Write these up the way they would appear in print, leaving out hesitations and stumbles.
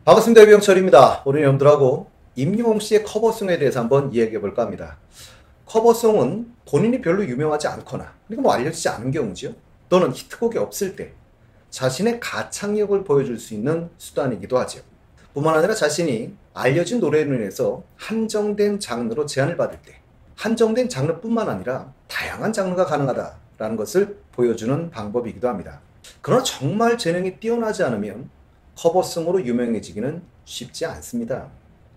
반갑습니다. 유병철입니다. 오늘 여러분들하고 임영웅 씨의 커버송에 대해서 한번 이야기해 볼까 합니다. 커버송은 본인이 별로 유명하지 않거나 그리고 알려지지 않은 경우지요. 또는 히트곡이 없을 때 자신의 가창력을 보여줄 수 있는 수단이기도 하죠. 뿐만 아니라 자신이 알려진 노래로 인해서 한정된 장르로 제한을 받을 때 한정된 장르뿐만 아니라 다양한 장르가 가능하다라는 것을 보여주는 방법이기도 합니다. 그러나 정말 재능이 뛰어나지 않으면 커버송으로 유명해지기는 쉽지 않습니다.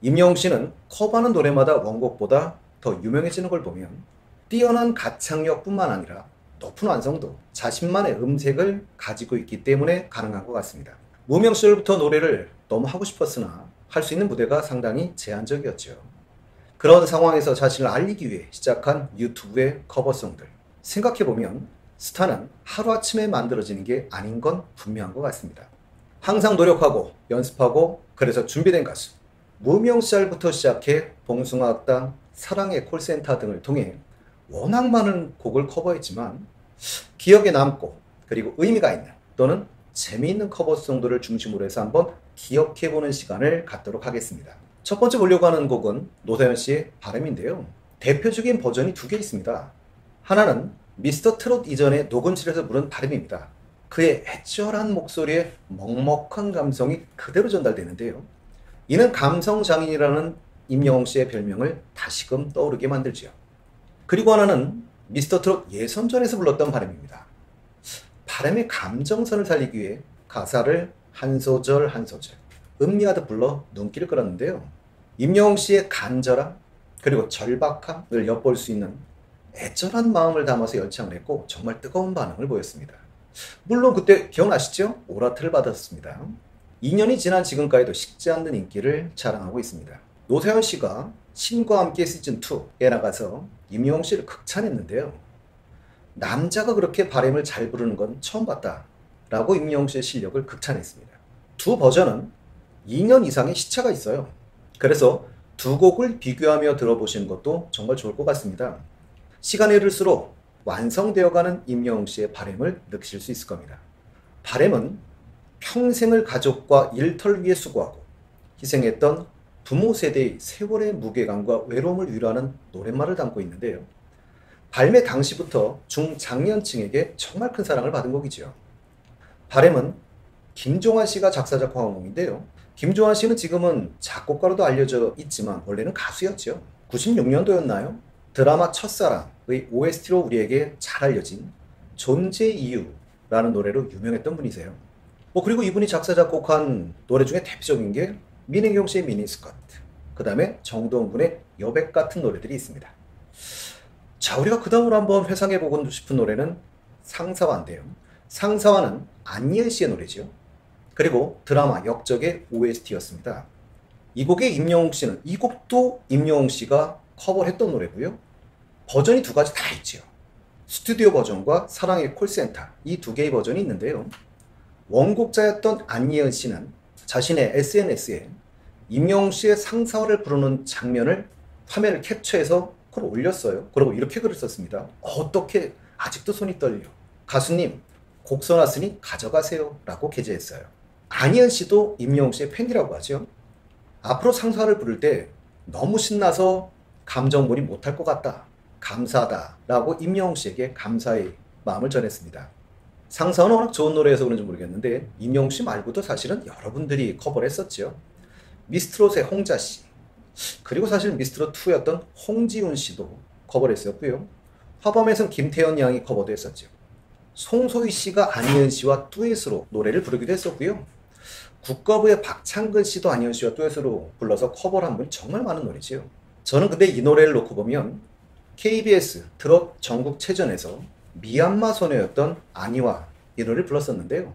임영웅 씨는 커버하는 노래마다 원곡보다 더 유명해지는 걸 보면 뛰어난 가창력뿐만 아니라 높은 완성도, 자신만의 음색을 가지고 있기 때문에 가능한 것 같습니다. 무명 시절부터 노래를 너무 하고 싶었으나 할 수 있는 무대가 상당히 제한적이었죠. 그런 상황에서 자신을 알리기 위해 시작한 유튜브의 커버송들. 생각해보면 스타는 하루아침에 만들어지는 게 아닌 건 분명한 것 같습니다. 항상 노력하고 연습하고 그래서 준비된 가수. 무명 시절부터 시작해 봉숭아학당, 사랑의 콜센터 등을 통해 워낙 많은 곡을 커버했지만 기억에 남고 그리고 의미가 있는 또는 재미있는 커버송들을 중심으로 해서 한번 기억해보는 시간을 갖도록 하겠습니다. 첫 번째 보려고 하는 곡은 노사연 씨의 바람인데요. 대표적인 버전이 두 개 있습니다. 하나는 미스터 트롯 이전에 녹음실에서 부른 바람입니다. 그의 애절한 목소리에 먹먹한 감성이 그대로 전달되는데요. 이는 감성장인이라는 임영웅 씨의 별명을 다시금 떠오르게 만들지요. 그리고 하나는 미스터 트롯 예선전에서 불렀던 바람입니다. 바람의 감정선을 살리기 위해 가사를 한 소절 한 소절 음미하듯 불러 눈길을 끌었는데요. 임영웅 씨의 간절함 그리고 절박함을 엿볼 수 있는 애절한 마음을 담아서 열창을 했고 정말 뜨거운 반응을 보였습니다. 물론 그때 기억나시죠? 오라트를 받았습니다. 2년이 지난 지금까지도 식지 않는 인기를 자랑하고 있습니다. 노사연 씨가 신과 함께 시즌2에 나가서 임영웅 씨를 극찬했는데요. 남자가 그렇게 바람을 잘 부르는 건 처음 봤다 라고 임영웅 씨의 실력을 극찬했습니다. 두 버전은 2년 이상의 시차가 있어요. 그래서 두 곡을 비교하며 들어보시는 것도 정말 좋을 것 같습니다. 시간이 흐를수록 완성되어가는 임영웅 씨의 바람을 느끼실 수 있을 겁니다. 바람은 평생을 가족과 일터를 위해 수고하고 희생했던 부모 세대의 세월의 무게감과 외로움을 위로하는 노랫말을 담고 있는데요. 발매 당시부터 중장년층에게 정말 큰 사랑을 받은 곡이죠. 바람은 김종환 씨가 작사 작곡한 곡인데요. 김종환 씨는 지금은 작곡가로도 알려져 있지만 원래는 가수였죠. 96년도였나요? 드라마 첫사랑의 OST로 우리에게 잘 알려진 존재 이유라는 노래로 유명했던 분이세요. 그리고 이분이 작사 작곡한 노래 중에 대표적인 게 민혜경 씨의 미니스커트, 그 다음에 정동원 군의 여백 같은 노래들이 있습니다. 자, 우리가 그 다음으로 한번 회상해보고 싶은 노래는 상사화인데요. 상사화는 안예은 씨의 노래죠. 그리고 드라마 역적의 OST였습니다. 이 곡의 임영웅 씨는 이 곡도 임영웅 씨가 커버를 했던 노래고요. 버전이 두 가지 다 있죠. 스튜디오 버전과 사랑의 콜센터 이 두 개의 버전이 있는데요. 원곡자였던 안예은 씨는 자신의 SNS에 임영웅 씨의 상사화를 부르는 장면을 화면을 캡처해서 그걸 올렸어요. 그리고 이렇게 글을 썼습니다. 어떻게 아직도 손이 떨려. 가수님 곡 써놨으니 가져가세요 라고 게재했어요. 안예은 씨도 임영웅 씨의 팬이라고 하죠. 앞으로 상사화를 부를 때 너무 신나서 감정몰이 못할 것 같다. 감사하다 라고 임영웅 씨에게 감사의 마음을 전했습니다. 상사화는 워낙 좋은 노래여서 그런지 모르겠는데 임영웅 씨 말고도 사실은 여러분들이 커버를 했었죠. 미스트롯의 홍자 씨, 그리고 사실 미스트롯2였던 홍지훈 씨도 커버를 했었고요. 화범에선 김태현 양이 커버도 했었죠. 송소희 씨가 안예은 씨와 듀엣으로 노래를 부르기도 했었고요. 국가부의 박창근 씨도 안예은 씨와 듀엣으로 불러서 커버를 한 분이 정말 많은 노래지요. 저는 근데 이 노래를 놓고 보면 KBS 트롯 전국체전에서 미얀마 소녀였던 아니와 이 노래를 불렀었는데요.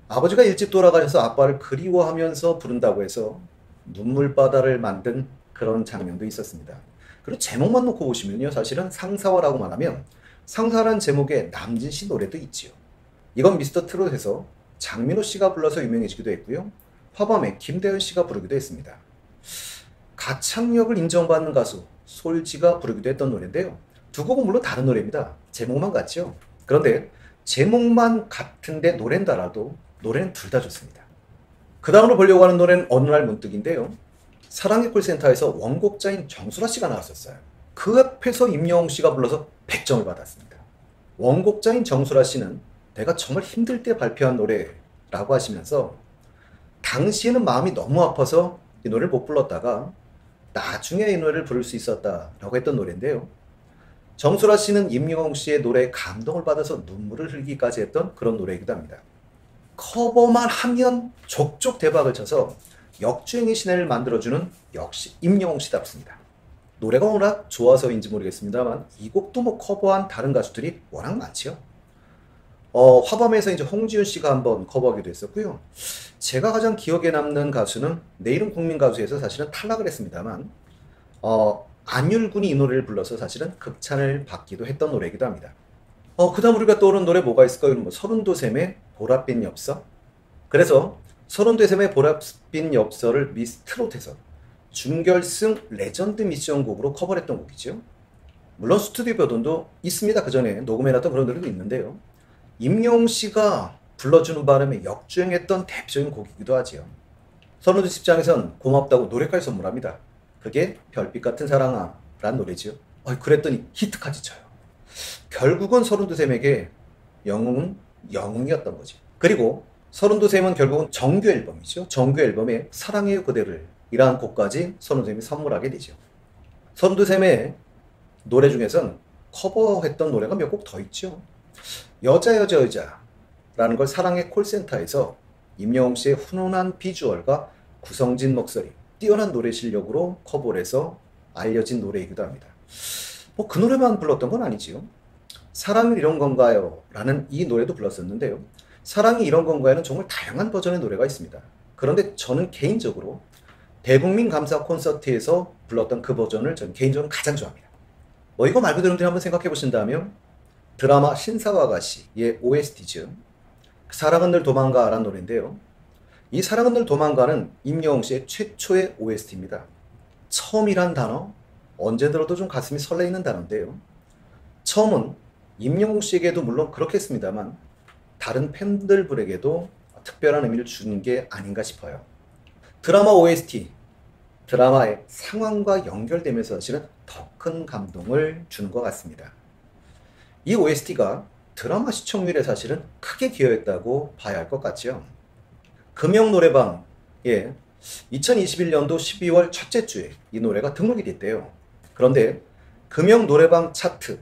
아버지가 일찍 돌아가셔서 아빠를 그리워하면서 부른다고 해서 눈물바다를 만든 그런 장면도 있었습니다. 그리고 제목만 놓고 보시면요. 사실은 상사화라고 말하면 상사라는 제목의 남진 씨 노래도 있지요. 이건 미스터 트롯에서 장민호 씨가 불러서 유명해지기도 했고요. 화범에 김대현 씨가 부르기도 했습니다. 가창력을 인정받는 가수 솔지가 부르기도 했던 노래인데요. 두 곡은 물론 다른 노래입니다. 제목만 같죠. 그런데 제목만 같은데 노래는 달라도 노래는 둘 다 좋습니다. 그 다음으로 보려고 하는 노래는 어느 날 문득인데요. 사랑의 콜센터에서 원곡자인 정수라 씨가 나왔었어요. 그 앞에서 임영웅 씨가 불러서 100점을 받았습니다. 원곡자인 정수라 씨는 내가 정말 힘들 때 발표한 노래라고 하시면서 당시에는 마음이 너무 아파서 이 노래를 못 불렀다가 나중에 이 노래를 부를 수 있었다라고 했던 노래인데요. 정수라 씨는 임영웅 씨의 노래에 감동을 받아서 눈물을 흘리기까지 했던 그런 노래이기도 합니다. 커버만 하면 족족 대박을 쳐서 역주행의 시내를 만들어주는 역시 임영웅 씨답습니다. 노래가 워낙 좋아서인지 모르겠습니다만 이 곡도 뭐 커버한 다른 가수들이 워낙 많지요. 화밤에서 이제 홍지윤 씨가 한번 커버하기도 했었고요. 제가 가장 기억에 남는 가수는 내일은 국민가수에서 사실은 탈락을 했습니다만 안율군이 이 노래를 불러서 사실은 극찬을 받기도 했던 노래이기도 합니다. 그 다음 우리가 떠오르는 노래 뭐가 있을까요? 뭐 서른도샘의 보랏빛 엽서. 그래서 서른도샘의 보랏빛 엽서를 미스트롯에서 준결승 레전드 미션 곡으로 커버를 했던 곡이죠. 물론 스튜디오 버전도 있습니다. 그 전에 녹음해놨던 그런 노래도 있는데요. 임영웅 씨가 불러주는 바람에 역주행했던 대표적인 곡이기도 하지요. 서른도 집장에선 고맙다고 노래까지 선물합니다. 그게 별빛 같은 사랑아 라는 노래지요. 그랬더니 히트까지 쳐요. 결국은 서른도샘에게 영웅은 영웅이었던 거지. 그리고 서른도샘은 결국은 정규 앨범이죠. 정규 앨범에 사랑해요 그대를 이라는 곡까지 서른도샘이 선물하게 되죠. 서른도샘의 노래 중에선 커버했던 노래가 몇 곡 더 있죠. 여자라는 걸 사랑의 콜센터에서 임영웅 씨의 훈훈한 비주얼과 구성진 목소리, 뛰어난 노래 실력으로 커버를 해서 알려진 노래이기도 합니다. 그 노래만 불렀던 건 아니지요. 사랑은 이런 건가요? 라는 이 노래도 불렀었는데요. 사랑이 이런 건가요는 정말 다양한 버전의 노래가 있습니다. 그런데 저는 개인적으로 대국민 감사 콘서트에서 불렀던 그 버전을 저는 개인적으로 가장 좋아합니다. 이거 말고 여러분들이 한번 생각해 보신다면 드라마 신사와 아가씨의 OST죠. 사랑은 늘 도망가 라는 노래인데요. 이 사랑은 늘 도망가는 임영웅 씨의 최초의 OST입니다. 처음이란 단어, 언제 들어도 좀 가슴이 설레이는 단어인데요. 처음은 임영웅 씨에게도 물론 그렇겠습니다만 다른 팬들에게도 특별한 의미를 주는 게 아닌가 싶어요. 드라마 OST, 드라마의 상황과 연결되면서 사실은 더 큰 감동을 주는 것 같습니다. 이 OST가 드라마 시청률에 사실은 크게 기여했다고 봐야 할 것 같죠. 금영노래방에 2021년도 12월 첫째 주에 이 노래가 등록이 됐대요. 그런데 금영노래방 차트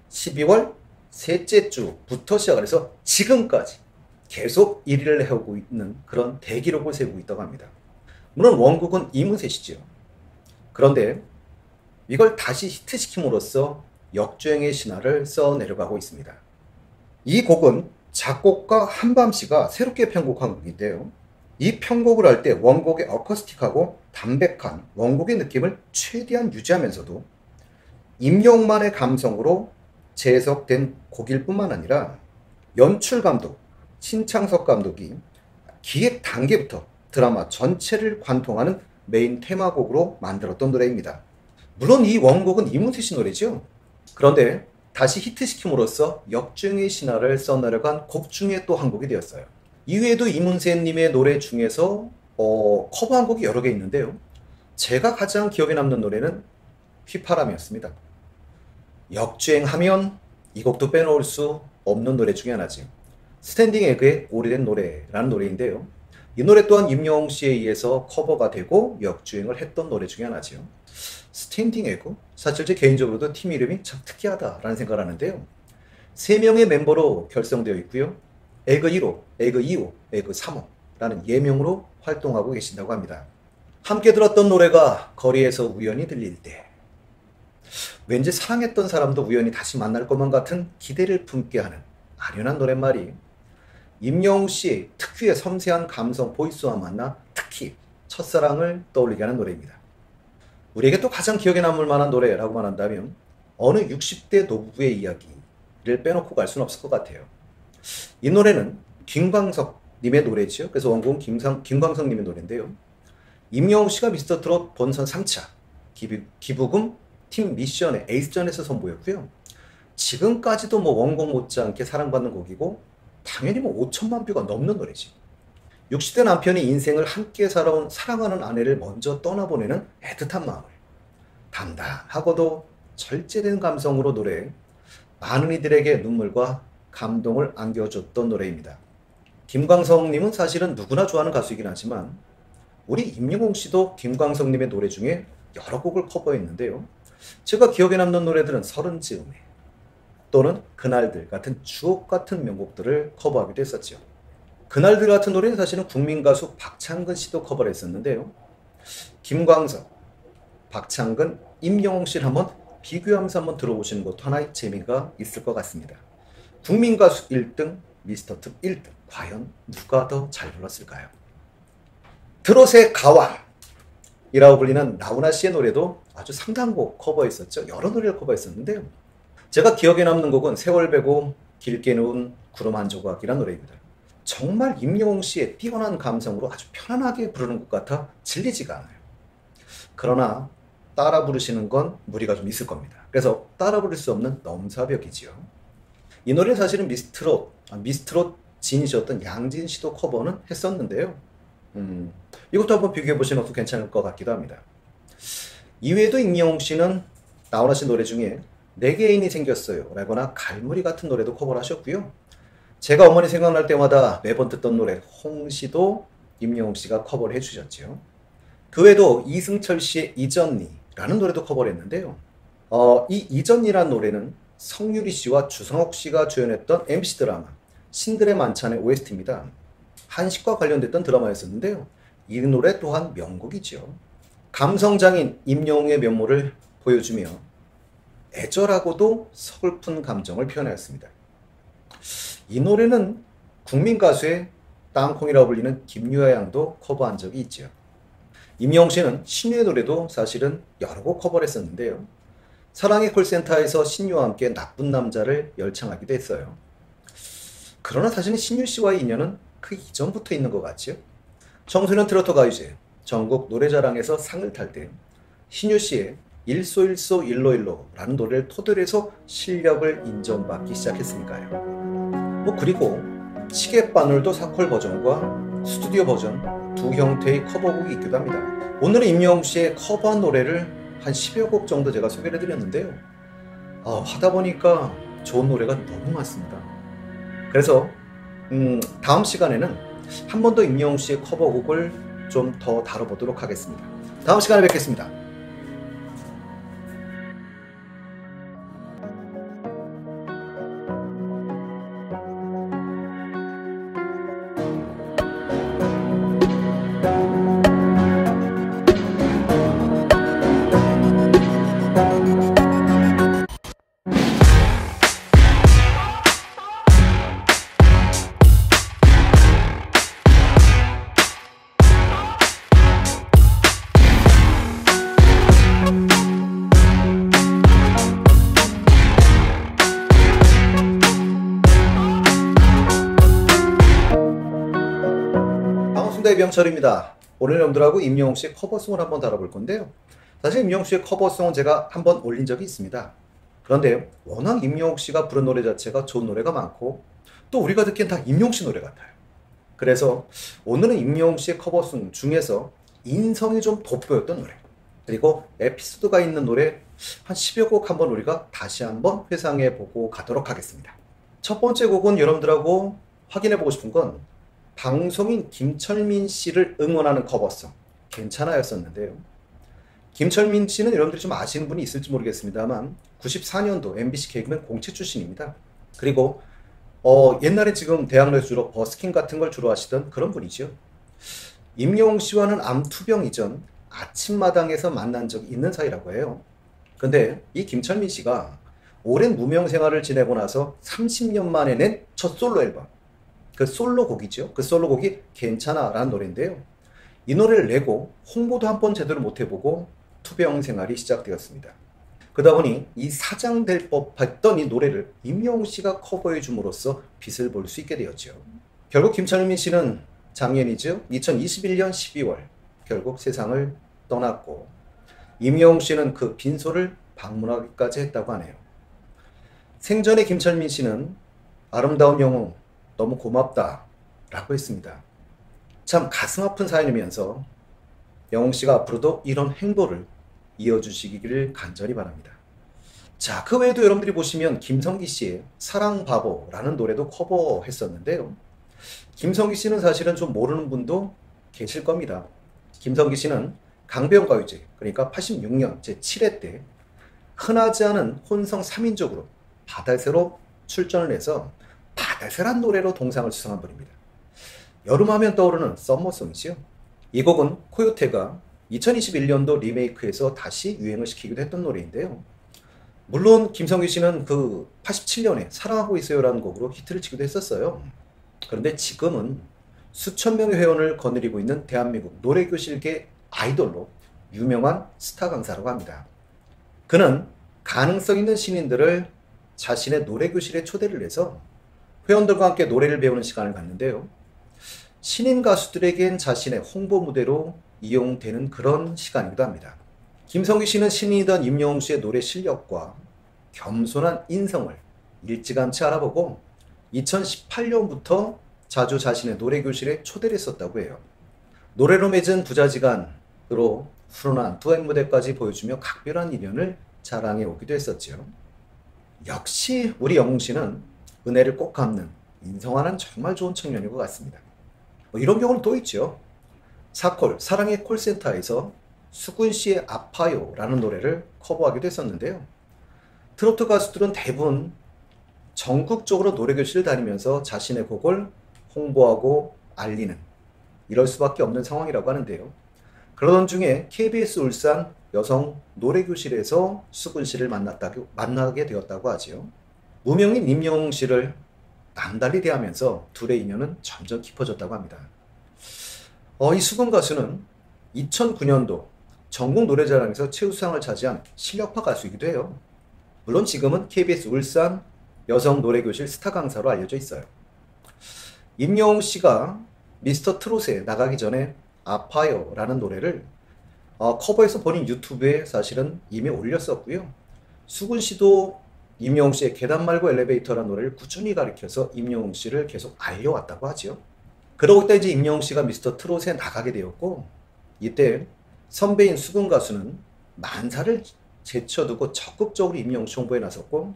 12월 셋째 주부터 시작을 해서 지금까지 계속 1위를 해오고 있는 그런 대기록을 세우고 있다고 합니다. 물론 원곡은 이문세시죠. 그런데 이걸 다시 히트시킴으로써 역주행의 신화를 써내려가고 있습니다. 이 곡은 작곡가 한밤씨가 새롭게 편곡한 곡인데요. 이 편곡을 할 때 원곡의 어쿠스틱하고 담백한 원곡의 느낌을 최대한 유지하면서도 임영웅만의 감성으로 재해석된 곡일 뿐만 아니라 연출 감독 신창석 감독이 기획 단계부터 드라마 전체를 관통하는 메인 테마곡으로 만들었던 노래입니다. 물론 이 원곡은 이문세 씨 노래죠. 그런데 다시 히트시킴으로써 역주행의 신화를 써내려간 곡 중에 또 한 곡이 되었어요. 이외에도 이문세님의 노래 중에서 커버한 곡이 여러 개 있는데요. 제가 가장 기억에 남는 노래는 휘파람이었습니다. 역주행하면 이 곡도 빼놓을 수 없는 노래 중에 하나지. 스탠딩 에그의 오래된 노래라는 노래인데요. 이 노래 또한 임영웅 씨에 의해서 커버가 되고 역주행을 했던 노래 중에 하나지요. 스탠딩 에그? 사실 제 개인적으로도 팀 이름이 참 특이하다라는 생각을 하는데요. 3명의 멤버로 결성되어 있고요. 에그 1호, 에그 2호, 에그 3호라는 예명으로 활동하고 계신다고 합니다. 함께 들었던 노래가 거리에서 우연히 들릴 때, 왠지 사랑했던 사람도 우연히 다시 만날 것만 같은 기대를 품게 하는 아련한 노랫말이 임영웅 씨 특유의 섬세한 감성 보이스와 만나 특히 첫사랑을 떠올리게 하는 노래입니다. 우리에게 또 가장 기억에 남을 만한 노래라고만 한다면 어느 60대 노부부의 이야기를 빼놓고 갈 수는 없을 것 같아요. 이 노래는 김광석 님의 노래지요. 그래서 원곡은 김광석 님의 노래인데요. 임영웅 씨가 미스터트롯 본선 3차 기부금 팀 미션의 에이스전에서 선보였고요. 지금까지도 원곡 못지않게 사랑받는 곡이고 당연히 5천만 뷰가 넘는 노래지. 60대 남편이 인생을 함께 살아온 사랑하는 아내를 먼저 떠나보내는 애틋한 마음을 담담하고도 절제된 감성으로 노래해 많은 이들에게 눈물과 감동을 안겨줬던 노래입니다. 김광석님은 사실은 누구나 좋아하는 가수이긴 하지만 우리 임영웅 씨도 김광석님의 노래 중에 여러 곡을 커버했는데요. 제가 기억에 남는 노래들은 서른 즈음에 또는 그날들 같은 주옥 같은 명곡들을 커버하기도 했었죠. 그날들 같은 노래는 사실은 국민 가수 박창근 씨도 커버를 했었는데요. 김광석, 박창근, 임영웅 씨를 한번 비교하면서 한번 들어보시는 것도 하나의 재미가 있을 것 같습니다. 국민 가수 1등, 미스터특 1등. 과연 누가 더 잘 불렀을까요? 트롯의 가왕이라고 불리는 나훈아 씨의 노래도 아주 상당한 곡 커버했었죠. 여러 노래를 커버했었는데요. 제가 기억에 남는 곡은 세월 베고 길게 누운 구름 한 조각이라는 노래입니다. 정말 임영웅 씨의 뛰어난 감성으로 아주 편안하게 부르는 것 같아 질리지가 않아요. 그러나 따라 부르시는 건 무리가 좀 있을 겁니다. 그래서 따라 부를 수 없는 넘사벽이지요. 이 노래는 사실은 미스트롯 진이셨던 양진 씨도 커버는 했었는데요. 이것도 한번 비교해 보시는 것도 괜찮을 것 같기도 합니다. 이외에도 임영웅 씨는 나훈아 씨 노래 중에 내게 애인이 생겼어요 라거나 갈무리 같은 노래도 커버를 하셨고요. 제가 어머니 생각날 때마다 매번 듣던 노래 홍시도 임영웅 씨가 커버를 해주셨죠. 그 외에도 이승철 씨의 이전니라는 노래도 커버를 했는데요. 이 이전니라는 노래는 성유리 씨와 주성욱 씨가 주연했던 MC 드라마 신들의 만찬의 OST입니다. 한식과 관련됐던 드라마였었는데요. 이 노래 또한 명곡이죠. 감성장인 임영웅의 면모를 보여주며 애절하고도 서글픈 감정을 표현하였습니다. 이 노래는 국민 가수의 땅콩이라고 불리는 김유아 양도 커버한 적이 있죠. 임영웅 씨는 신유의 노래도 사실은 여러 곡 커버를 했었는데요. 사랑의 콜센터에서 신유와 함께 나쁜 남자를 열창하기도 했어요. 그러나 사실은 신유 씨와의 인연은 그 이전부터 있는 것 같죠. 청소년 트로트 가요제 전국 노래자랑에서 상을 탈 때 신유 씨의 일소일소 일로일로라는 노래를 토대로 해서 실력을 인정받기 시작했으니까요. 그리고 시계바늘도 사콜 버전과 스튜디오 버전 두 형태의 커버곡이 있기도 합니다. 오늘은 임영웅 씨의 커버한 노래를 한 10여 곡 정도 제가 소개를 해드렸는데요. 하다 보니까 좋은 노래가 너무 많습니다. 그래서 다음 시간에는 한 번 더 임영웅 씨의 커버곡을 좀 더 다뤄보도록 하겠습니다. 다음 시간에 뵙겠습니다. 병철입니다. 오늘 여러분들하고 임영웅 씨의 커버송을 한번 다뤄볼 건데요. 사실 임영웅 씨의 커버송은 제가 한번 올린 적이 있습니다. 그런데 워낙 임영웅 씨가 부른 노래 자체가 좋은 노래가 많고 또 우리가 듣기엔 다 임영웅 씨 노래 같아요. 그래서 오늘은 임영웅 씨의 커버송 중에서 인성이 좀 돋보였던 노래 그리고 에피소드가 있는 노래 한 10여 곡 한번 우리가 다시 한번 회상해 보고 가도록 하겠습니다. 첫 번째 곡은 여러분들하고 확인해 보고 싶은 건 방송인 김철민 씨를 응원하는 커버송 괜찮아였었는데요. 김철민 씨는 여러분들이 좀 아시는 분이 있을지 모르겠습니다만 94년도 MBC 개그맨 공채 출신입니다. 그리고 옛날에 지금 대학로에서 주로 버스킹 같은 걸 주로 하시던 그런 분이죠. 임영웅 씨와는 암투병 이전 아침마당에서 만난 적이 있는 사이라고 해요. 그런데 이 김철민 씨가 오랜 무명 생활을 지내고 나서 30년 만에 낸 첫 솔로 앨범 그 솔로곡이죠. 그 솔로곡이 괜찮아 라는 노래인데요. 이 노래를 내고 홍보도 한번 제대로 못해보고 투병 생활이 시작되었습니다. 그러다 보니 이 사장될 법했던 이 노래를 임영웅 씨가 커버해 줌으로써 빛을 볼 수 있게 되었죠. 결국 김철민 씨는 작년이죠. 2021년 12월 결국 세상을 떠났고 임영웅 씨는 그 빈소를 방문하기까지 했다고 하네요. 생전에 김철민 씨는 아름다운 영웅 너무 고맙다 라고 했습니다. 참 가슴 아픈 사연이면서 영웅 씨가 앞으로도 이런 행보를 이어주시기를 간절히 바랍니다. 자, 그 외에도 여러분들이 보시면 김성기 씨의 사랑바보라는 노래도 커버했었는데요. 김성기 씨는 사실은 좀 모르는 분도 계실 겁니다. 김성기 씨는 강변가요제, 그러니까 86년 제7회 때 흔하지 않은 혼성 3인족으로 바다새로 출전을 해서 바다새란 노래로 동상을 수상한 분입니다. 여름하면 떠오르는 썸머송이지요. 이 곡은 코요테가 2021년도 리메이크해서 다시 유행을 시키기도 했던 노래인데요. 물론 김성기 씨는 그 87년에 사랑하고 있어요라는 곡으로 히트를 치기도 했었어요. 그런데 지금은 수천 명의 회원을 거느리고 있는 대한민국 노래교실계 아이돌로 유명한 스타 강사라고 합니다. 그는 가능성 있는 신인들을 자신의 노래교실에 초대를 해서 회원들과 함께 노래를 배우는 시간을 갖는데요. 신인 가수들에겐 자신의 홍보 무대로 이용되는 그런 시간이기도 합니다. 김성기 씨는 신인이던 임영웅 씨의 노래 실력과 겸손한 인성을 일찌감치 알아보고 2018년부터 자주 자신의 노래교실에 초대를 했었다고 해요. 노래로 맺은 부자지간으로 훈훈한 두엣 무대까지 보여주며 각별한 인연을 자랑해 오기도 했었죠. 역시 우리 영웅 씨는 은혜를 꼭 갚는 인성하는 정말 좋은 청년인 것 같습니다. 이런 경우는 또 있죠. 사콜, 사랑의 콜센터에서 수근 씨의 아파요 라는 노래를 커버하기도 했었는데요. 트로트 가수들은 대부분 전국적으로 노래교실을 다니면서 자신의 곡을 홍보하고 알리는 이럴 수밖에 없는 상황이라고 하는데요. 그러던 중에 KBS 울산 여성 노래교실에서 수근 씨를 만나게 되었다고 하지요. 무명인 임영웅 씨를 남달리 대하면서 둘의 인연은 점점 깊어졌다고 합니다. 이 수근 가수는 2009년도 전국 노래자랑에서 최우수상을 차지한 실력파 가수이기도 해요. 물론 지금은 KBS 울산 여성 노래교실 스타 강사로 알려져 있어요. 임영웅 씨가 미스터 트롯에 나가기 전에 아파요 라는 노래를 커버해서 본인 유튜브에 사실은 이미 올렸었고요. 수근 씨도 임영웅 씨의 계단 말고 엘리베이터라는 노래를 꾸준히 가르쳐서 임영웅 씨를 계속 알려왔다고 하죠. 그러고 있다 이제 임영웅 씨가 미스터 트롯에 나가게 되었고, 이때 선배인 수근 가수는 만사를 제쳐두고 적극적으로 임영웅 씨 홍보에 나섰고,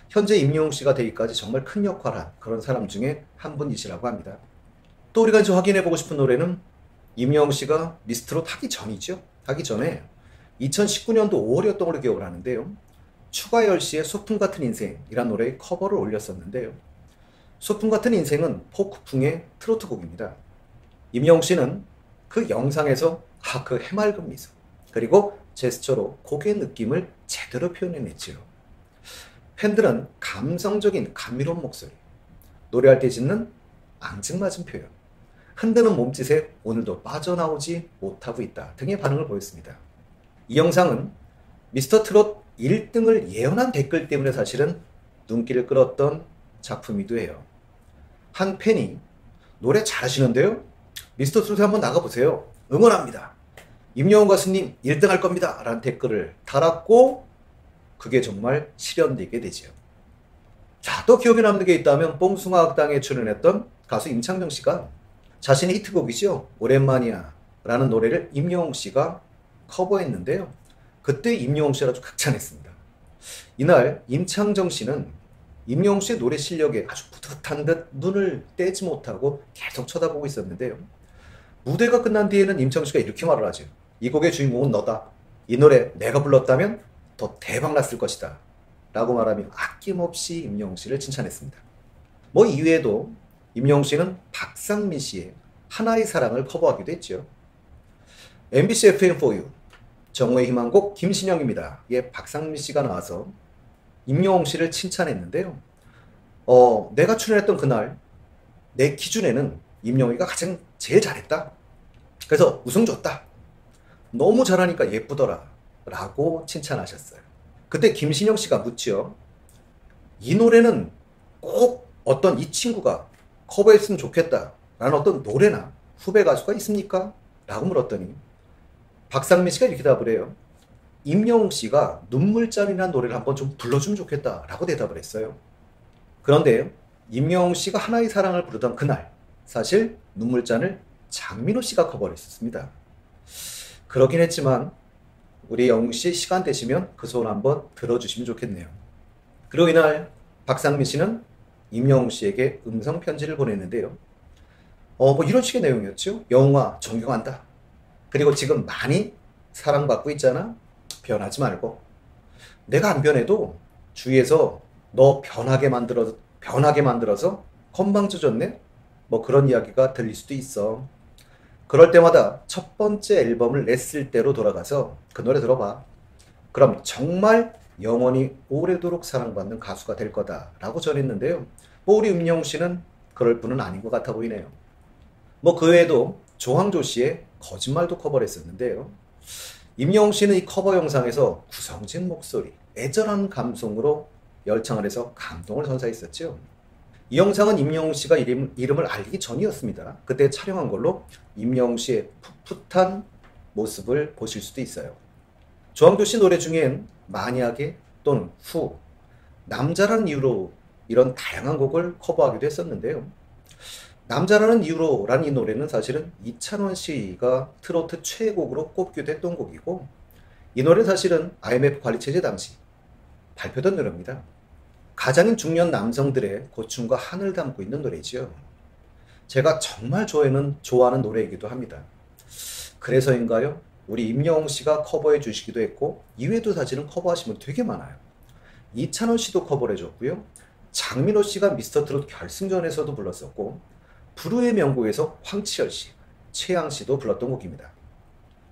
현재 임영웅 씨가 되기까지 정말 큰 역할을 한 그런 사람 중에 한 분이시라고 합니다. 또 우리가 이제 확인해보고 싶은 노래는 임영웅 씨가 미스트롯 하기 전이죠. 하기 전에 2019년도 5월이었던 걸로 기억을 하는데요. 추가열 씨의 소풍 같은 인생이란 노래의 커버를 올렸었는데요. 소풍 같은 인생은 포크풍의 트로트 곡입니다. 임영웅 씨는 그 영상에서 그 해맑은 미소 그리고 제스처로 곡의 느낌을 제대로 표현해냈지요. 팬들은 감성적인 감미로운 목소리, 노래할 때 짓는 앙증맞은 표현, 흔드는 몸짓에 오늘도 빠져나오지 못하고 있다 등의 반응을 보였습니다. 이 영상은 미스터 트롯 1등을 예언한 댓글 때문에 사실은 눈길을 끌었던 작품이기도 해요. 한 팬이 노래 잘하시는데요? 미스터 트롯에 한번 나가보세요. 응원합니다. 임영웅 가수님 1등 할 겁니다. 라는 댓글을 달았고 그게 정말 실현되게 되죠. 자, 또 기억에 남는 게 있다면 뽕숭아 학당에 출연했던 가수 임창정 씨가 자신의 히트곡이죠. 오랜만이야 라는 노래를 임영웅 씨가 커버했는데요. 그때 임영웅 씨가 아주 극찬했습니다. 이날 임창정 씨는 임영웅 씨의 노래 실력에 아주 뿌듯한 듯 눈을 떼지 못하고 계속 쳐다보고 있었는데요. 무대가 끝난 뒤에는 임창정 씨가 이렇게 말을 하죠. 이 곡의 주인공은 너다. 이 노래 내가 불렀다면 더 대박 났을 것이다. 라고 말하며 아낌없이 임영웅 씨를 칭찬했습니다. 이외에도 임영웅 씨는 박상민 씨의 하나의 사랑을 커버하기도 했죠. MBC FM4U 정오의 희망곡 김신영입니다. 예, 박상민 씨가 나와서 임영웅 씨를 칭찬했는데요. 내가 출연했던 그날 내 기준에는 임영웅이가 가장 제일 잘했다. 그래서 우승 줬다. 너무 잘하니까 예쁘더라. 라고 칭찬하셨어요. 그때 김신영 씨가 묻죠. 이 노래는 꼭 어떤 이 친구가 커버했으면 좋겠다. 라는 어떤 노래나 후배 가수가 있습니까? 라고 물었더니 박상민 씨가 이렇게 답을 해요. 임영웅 씨가 눈물잔이라는 노래를 한번 좀 불러주면 좋겠다 라고 대답을 했어요. 그런데 임영웅 씨가 하나의 사랑을 부르던 그날 사실 눈물잔을 장민호 씨가 커버를 했었습니다. 그러긴 했지만 우리 영웅씨 시간 되시면 그 소원 한번 들어주시면 좋겠네요. 그리고 이날 박상민 씨는 임영웅 씨에게 음성 편지를 보냈는데요. 뭐 이런 식의 내용이었죠. 영웅아, 존경한다. 그리고 지금 많이 사랑받고 있잖아. 변하지 말고. 내가 안 변해도 주위에서 너 변하게 만들어서 건방져졌네? 뭐 그런 이야기가 들릴 수도 있어. 그럴 때마다 첫 번째 앨범을 냈을 때로 돌아가서 그 노래 들어봐. 그럼 정말 영원히 오래도록 사랑받는 가수가 될 거다라고 전했는데요. 뭐 우리 임영웅 씨는 그럴 분은 아닌 것 같아 보이네요. 뭐 그 외에도 조항조 씨의 거짓말도 커버를 했었는데요. 임영웅 씨는 이 커버 영상에서 구성진 목소리, 애절한 감성으로 열창을 해서 감동을 선사했었죠. 이 영상은 임영웅 씨가 이름을 알리기 전이었습니다. 그때 촬영한 걸로 임영웅 씨의 풋풋한 모습을 보실 수도 있어요. 조항조 씨 노래 중엔 만약에 또는 후, 남자라는 이유로 이런 다양한 곡을 커버하기도 했었는데요. 남자라는 이유로라는 이 노래는 사실은 이찬원 씨가 트로트 최애곡으로 꼽기도 했던 곡이고, 이 노래는 사실은 IMF 관리체제 당시 발표된 노래입니다. 가장인 중년 남성들의 고충과 한을 담고 있는 노래지요. 제가 정말 좋아하는 노래이기도 합니다. 그래서인가요? 우리 임영웅 씨가 커버해 주시기도 했고, 이외에도 사실은 커버하신 분 되게 많아요. 이찬원 씨도 커버를 해줬고요. 장민호 씨가 미스터트롯 결승전에서도 불렀었고, 불후의 명곡에서 황치열 씨, 최양 씨도 불렀던 곡입니다.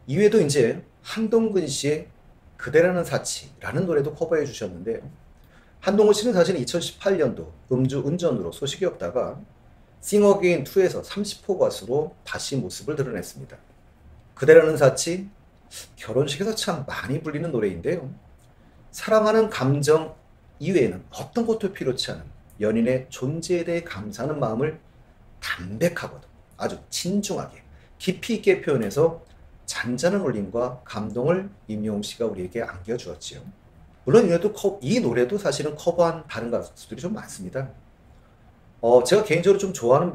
이외에도 이제 한동근 씨의 그대라는 사치라는 노래도 커버해 주셨는데요. 한동근 씨는 사실 2018년도 음주 운전으로 소식이 없다가 싱어게인 2에서 30호 가수로 다시 모습을 드러냈습니다. 그대라는 사치, 결혼식에서 참 많이 불리는 노래인데요. 사랑하는 감정 이외에는 어떤 것도 필요치 않은 연인의 존재에 대해 감사하는 마음을 담백하고도 아주 진중하게 깊이 있게 표현해서 잔잔한 울림과 감동을 임영웅 씨가 우리에게 안겨주었지요. 물론 이 노래도 사실은 커버한 다른 가수들이 좀 많습니다. 제가 개인적으로 좀 좋아하는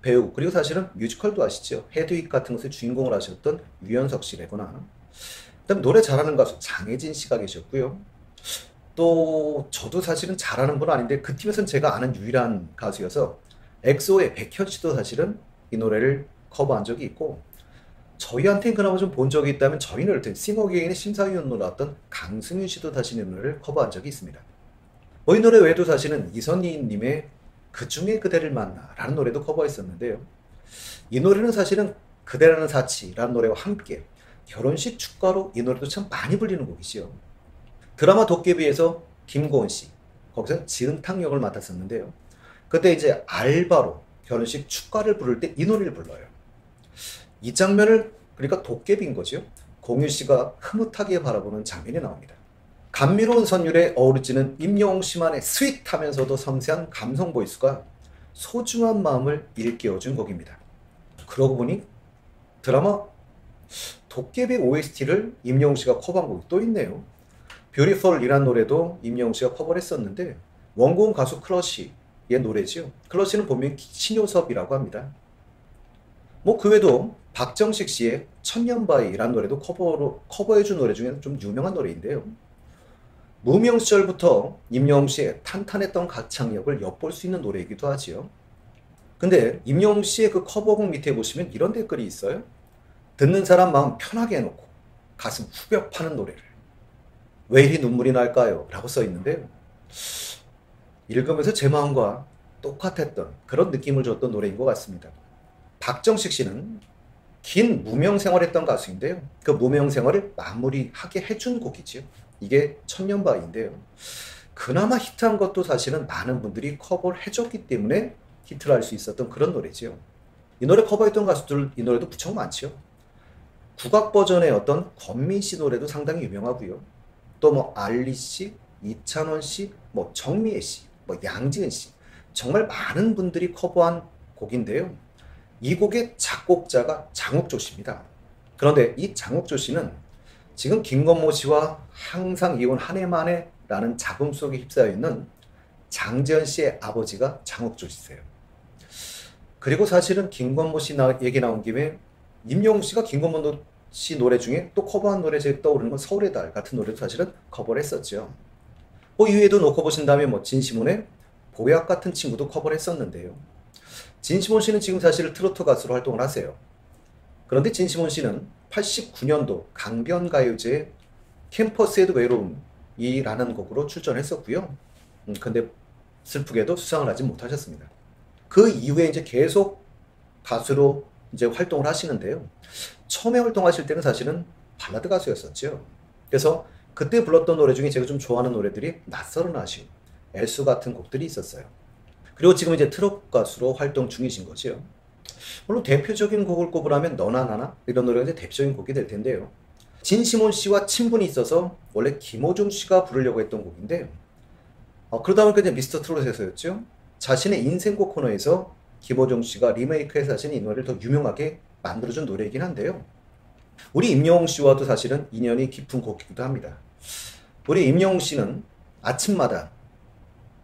배우 그리고 사실은 뮤지컬도 아시죠? 헤드윅 같은 것의 주인공을 하셨던 유연석 씨래거나, 그다음 노래 잘하는 가수 장혜진 씨가 계셨고요. 또 저도 사실은 잘하는 분 아닌데 그 팀에서는 제가 아는 유일한 가수여서 엑소의 백현 씨도 사실은 이 노래를 커버한 적이 있고, 저희한테는 그나마 좀 본 적이 있다면 저희는 싱어게인의 심사위원으로 나왔던 강승윤 씨도 다시 이 노래를 커버한 적이 있습니다. 이 노래 외에도 사실은 이선희님의 그 중에 그대를 만나 라는 노래도 커버했었는데요. 이 노래는 사실은 그대라는 사치라는 노래와 함께 결혼식 축가로 이 노래도 참 많이 불리는 곡이지요. 드라마 도깨비에서 김고은 씨, 거기서 지은탕 역을 맡았었는데요. 그때 이제 알바로 결혼식 축가를 부를 때 이 노래를 불러요. 이 장면을, 그러니까 도깨비인 거죠. 공유 씨가 흐뭇하게 바라보는 장면이 나옵니다. 감미로운 선율에 어우러지는 임영웅 씨만의 스윗하면서도 섬세한 감성 보이스가 소중한 마음을 일깨워준 곡입니다. 그러고 보니 드라마 도깨비 OST를 임영웅 씨가 커버한 곡이 또 있네요. 뷰티풀이라는 노래도 임영웅 씨가 커버를 했었는데 원고은 가수 클러시의 노래지요. 클러시는 본명이 신효섭이라고 합니다. 그 외에도 박정식 씨의 천년바위라는 노래도 커버해준 노래 중에 좀 유명한 노래인데요. 무명 시절부터 임영웅 씨의 탄탄했던 가창력을 엿볼 수 있는 노래이기도 하지요. 근데 임영웅 씨의 그 커버곡 밑에 보시면 이런 댓글이 있어요. 듣는 사람 마음 편하게 해놓고 가슴 후벼 파는 노래를 왜 이리 눈물이 날까요? 라고 써있는데요. 읽으면서 제 마음과 똑같았던 그런 느낌을 줬던 노래인 것 같습니다. 박정식 씨는 긴 무명 생활했던 가수인데요. 그 무명 생활을 마무리하게 해준 곡이지요. 이게 천년바위인데요. 그나마 히트한 것도 사실은 많은 분들이 커버를 해줬기 때문에 히트를 할 수 있었던 그런 노래지요. 이 노래 커버했던 가수들 이 노래도 무척 많지요. 국악 버전의 어떤 권민 씨 노래도 상당히 유명하고요. 또 알리 씨, 이찬원 씨, 정미애 씨, 양지은 씨, 정말 많은 분들이 커버한 곡인데요. 이 곡의 작곡자가 장욱조 씨입니다. 그런데 이 장욱조 씨는 지금 김건모 씨와 항상 이혼 한 해 만에 라는 잡음 속에 휩싸여 있는 장재현 씨의 아버지가 장욱조 씨세요. 그리고 사실은 김건모 씨 얘기 나온 김에 임영웅 씨가 김건모 씨 노래 중에 또 커버한 노래 제일 떠오르는 건 서울의 달 같은 노래도 사실은 커버를 했었죠. 그 이외에도 놓고 보신다면 뭐 진시몬의 보약 같은 친구도 커버를 했었는데요. 진시몬 씨는 지금 사실 트로트 가수로 활동을 하세요. 그런데 진시몬 씨는 89년도 강변가요제 캠퍼스에도 외로움이라는 곡으로 출전했었고요. 근데 슬프게도 수상을 하지 못하셨습니다. 그 이후에 이제 계속 가수로 이제 활동을 하시는데요. 처음에 활동하실 때는 사실은 발라드 가수였었죠. 그래서 그때 불렀던 노래 중에 제가 좀 좋아하는 노래들이 낯설은 아쉬움, 엘수 같은 곡들이 있었어요. 그리고 지금 이제 트로트 가수로 활동 중이신 거죠. 물론 대표적인 곡을 꼽으라면 너나 나나 이런 노래가 이제 대표적인 곡이 될 텐데요. 진시몬 씨와 친분이 있어서 원래 김호중 씨가 부르려고 했던 곡인데 그러다 보니까 이제 미스터 트롯에서였죠. 자신의 인생곡 코너에서 김호중 씨가 리메이크해서 사실 이 노래를 더 유명하게 만들어준 노래이긴 한데요. 우리 임영웅 씨와도 사실은 인연이 깊은 곡이기도 합니다. 우리 임영웅 씨는 아침마다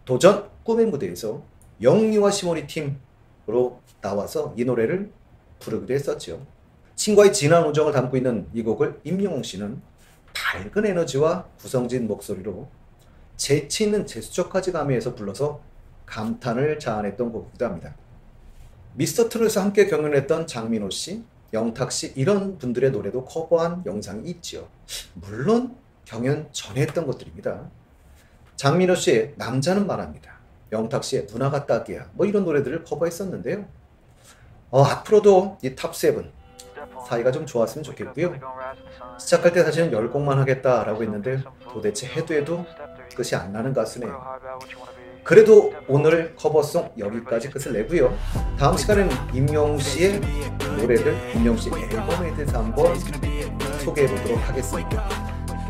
도전 꿈의 무대에서 영리와 시몬이 팀으로 나와서 이 노래를 부르기도 했었죠. 친구와의 진한 우정을 담고 있는 이 곡을 임영웅 씨는 밝은 에너지와 구성진 목소리로 재치 있는 제스처까지 가미해서 불러서 감탄을 자아냈던 곡이기도 합니다. 미스터 트롯에서 함께 경연했던 장민호 씨, 영탁 씨 이런 분들의 노래도 커버한 영상이 있죠. 물론 경연 전에 했던 것들입니다. 장민호 씨의 남자는 말합니다. 영탁 씨의 누나가 딱이야 뭐 이런 노래들을 커버했었는데요. 앞으로도 이 탑7 사이가 좀 좋았으면 좋겠고요. 시작할 때 사실은 10곡만 하겠다라고 했는데 도대체 해도 끝이 안 나는 가수네요. 그래도 오늘 커버송 여기까지 끝을 내고요. 다음 시간에는 임영웅 씨의 노래들, 임영웅 씨 앨범에 대해서 한번 소개해 보도록 하겠습니다.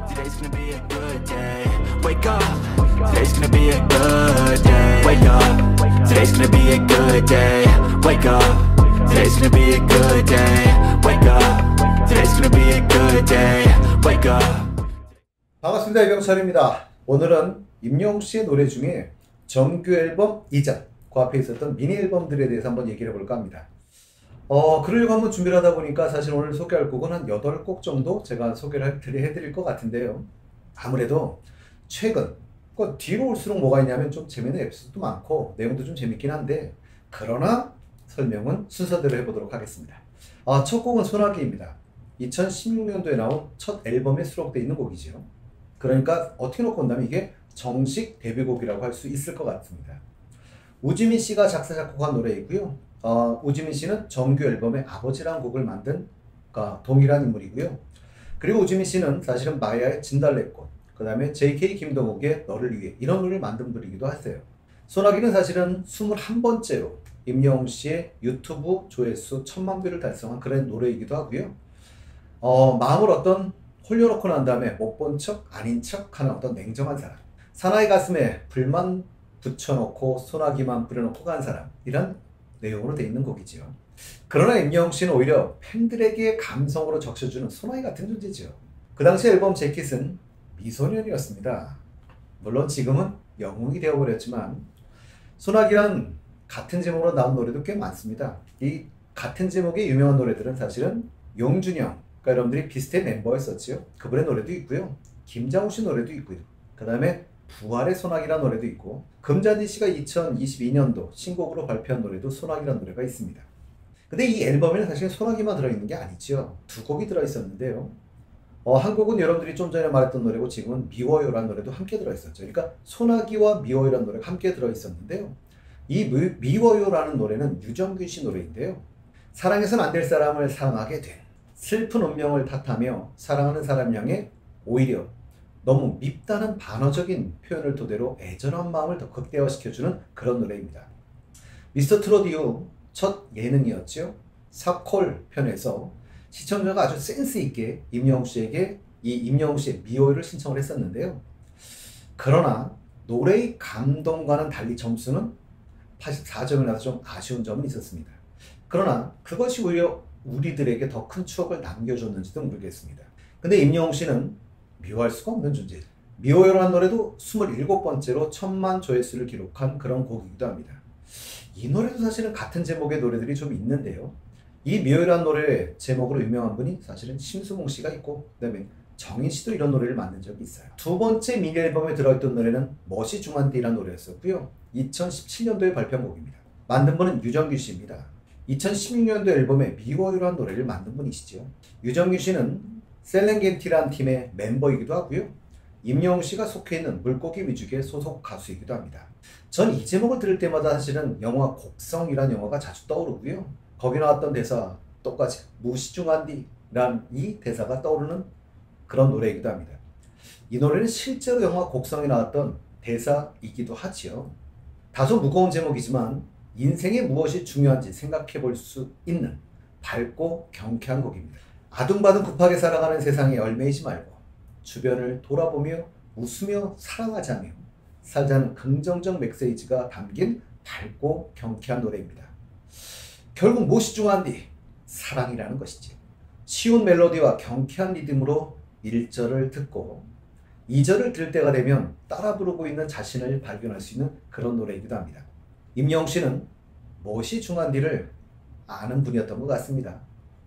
Today's gonna be a good day. Wake up. Today's gonna be a good day. Wake up. Today's gonna be a good day. Wake up. Today's gonna be a good day. Wake up. 반갑습니다. 이병철입니다. 오늘은 임영웅 씨의 노래 중에 정규 앨범 이전 그 앞에 있었던 미니 앨범들에 대해서 한번 얘기를 해볼까 합니다. 그러려고 한번 준비를 하다 보니까 사실 오늘 소개할 곡은 한 8곡 정도 제가 소개를 해드릴 것 같은데요. 아무래도 최근 뒤로 올수록 뭐가 있냐면 좀 재밌는 에피소드도 많고 내용도 좀 재밌긴 한데 그러나 설명은 순서대로 해보도록 하겠습니다. 첫 곡은 소나기입니다. 2016년도에 나온 첫 앨범에 수록되어 있는 곡이죠. 그러니까 어떻게 놓고 본다면 이게 정식 데뷔곡이라고 할 수 있을 것 같습니다. 우지민 씨가 작사 작곡한 노래이고요. 우지민 씨는 정규 앨범의 아버지라는 곡을 만든 동일한 인물이고요. 그리고 우지민 씨는 사실은 마야의 진달래꽃, 그 다음에 JK 김동욱의 너를 위해 이런 노래를 만든 분이기도 하세요. 소나기는 사실은 21번째로 임영웅 씨의 유튜브 조회수 1000만 뷰를 달성한 그런 노래이기도 하고요. 마음을 홀려놓고 난 다음에 못 본 척 아닌 척 하는 냉정한 사람, 사나이 가슴에 불만 붙여놓고 소나기만 뿌려놓고 간 사람, 이런 내용으로 되어 있는 곡이죠. 그러나 임영웅 씨는 오히려 팬들에게 감성으로 적셔주는 소나기 같은 존재죠. 그 당시 앨범 재킷은 미소년이었습니다. 물론 지금은 영웅이 되어버렸지만 소나기란 같은 제목으로 나온 노래도 꽤 많습니다. 이 같은 제목의 유명한 노래들은 사실은 용준영, 그러니까 여러분들이 비슷한 멤버였었지요. 그분의 노래도 있고요. 김장우 씨 노래도 있고요. 그 다음에 부활의 소나기라는 노래도 있고 금잔디 씨가 2022년도 신곡으로 발표한 노래도 소나기라는 노래가 있습니다. 근데 이 앨범에는 사실 소나기만 들어있는 게 아니죠. 2곡이 들어있었는데요. 한 곡은 여러분들이 좀 전에 말했던 노래고 지금은 미워요라는 노래도 함께 들어있었죠. 그러니까 소나기와 미워요라는 노래가 함께 들어있었는데요. 이 미워요라는 노래는 유정균 씨 노래인데요. 사랑해서는 안 될 사람을 사랑하게 된 슬픈 운명을 탓하며 사랑하는 사람 향해 오히려 너무 밉다는 반어적인 표현을 토대로 애절한 마음을 더 극대화시켜주는 그런 노래입니다. 미스터 트롯 이후 첫 예능이었죠. 사콜 편에서 시청자가 아주 센스 있게 임영웅 씨에게 이 임영웅 씨의 미워요를 신청을 했었는데요. 그러나 노래의 감동과는 달리 점수는 84점이 나서 좀 아쉬운 점은 있었습니다. 그러나 그것이 오히려 우리들에게 더 큰 추억을 남겨줬는지도 모르겠습니다. 근데 임영웅 씨는 미워할 수가 없는 존재. 미워요라는 노래도 27번째로 1000만 조회수를 기록한 그런 곡이기도 합니다. 이 노래도 사실은 같은 제목의 노래들이 좀 있는데요. 이 묘일한 노래 제목으로 유명한 분이 사실은 심수봉 씨가 있고, 그다음에 정인 씨도 이런 노래를 만든 적이 있어요. 두 번째 미니 앨범에 들어있던 노래는 멋이 중한디라는 노래였었고요. 2017년도에 발표한 곡입니다. 만든 분은 유정규 씨입니다. 2016년도 앨범에 미워요라는 노래를 만든 분이시죠. 유정규 씨는 셀렌게티라는 팀의 멤버이기도 하고요. 임영웅 씨가 속해 있는 물고기 위주의 소속 가수이기도 합니다. 전 이 제목을 들을 때마다 사실은 영화 곡성이라는 영화가 자주 떠오르고요. 거기 나왔던 대사 똑같이 무시중한디라는 이 대사가 떠오르는 그런 노래이기도 합니다. 이 노래는 실제로 영화 곡성에 나왔던 대사이기도 하지요. 다소 무거운 제목이지만 인생에 무엇이 중요한지 생각해 볼 수 있는 밝고 경쾌한 곡입니다. 아둥바둥 급하게 살아가는 세상에 얽매이지 말고 주변을 돌아보며 웃으며 살아가자며 살자는 긍정적 메시지가 담긴 밝고 경쾌한 노래입니다. 결국 무엇이 중요한디? 사랑이라는 것이지. 쉬운 멜로디와 경쾌한 리듬으로 1절을 듣고 2절을 들을 때가 되면 따라 부르고 있는 자신을 발견할 수 있는 그런 노래이기도 합니다. 임영웅 씨는 무엇이 중요한디를 아는 분이었던 것 같습니다.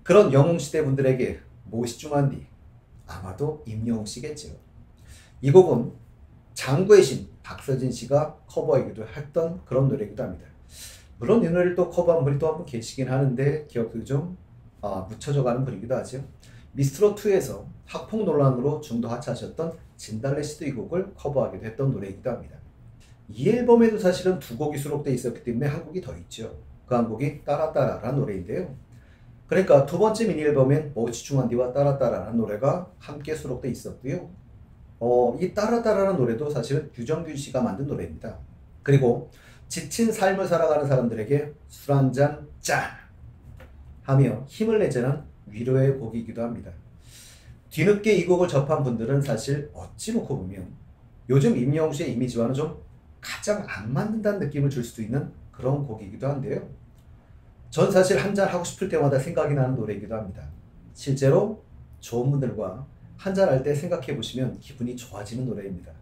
그런 영웅시대 분들에게 무엇이 중요한디? 아마도 임영웅 씨겠죠. 이 곡은 장구의 신 박서진 씨가 커버하기도 했던 그런 노래이기도 합니다. 물론 이 노래를 또 커버한 분이 또 한 분 계시긴 하는데 기억도 좀 묻혀져 가는 분이기도 하죠. 미스트롯2에서 학폭 논란으로 중도 하차하셨던 진달래 씨도 이 곡을 커버하기도 했던 노래이기도 합니다. 이 앨범에도 사실은 두 곡이 수록되어 있었기 때문에 한 곡이 더 있죠. 그 한 곡이 따라따라라는 노래인데요. 그러니까 두 번째 미니 앨범엔 무엇이 중요한디와 따라따라라는 노래가 함께 수록되어 있었고요. 이 따라따라라는 노래도 사실은 유정균 씨가 만든 노래입니다. 그리고 지친 삶을 살아가는 사람들에게 술 한잔 짠! 하며 힘을 내자는 위로의 곡이기도 합니다. 뒤늦게 이 곡을 접한 분들은 사실 어찌 놓고 보면 요즘 임영웅 씨의 이미지와는 좀 가장 안 맞는다는 느낌을 줄 수도 있는 그런 곡이기도 한데요. 전 사실 한잔 하고 싶을 때마다 생각이 나는 노래이기도 합니다. 실제로 좋은 분들과 한잔할 때 생각해 보시면 기분이 좋아지는 노래입니다.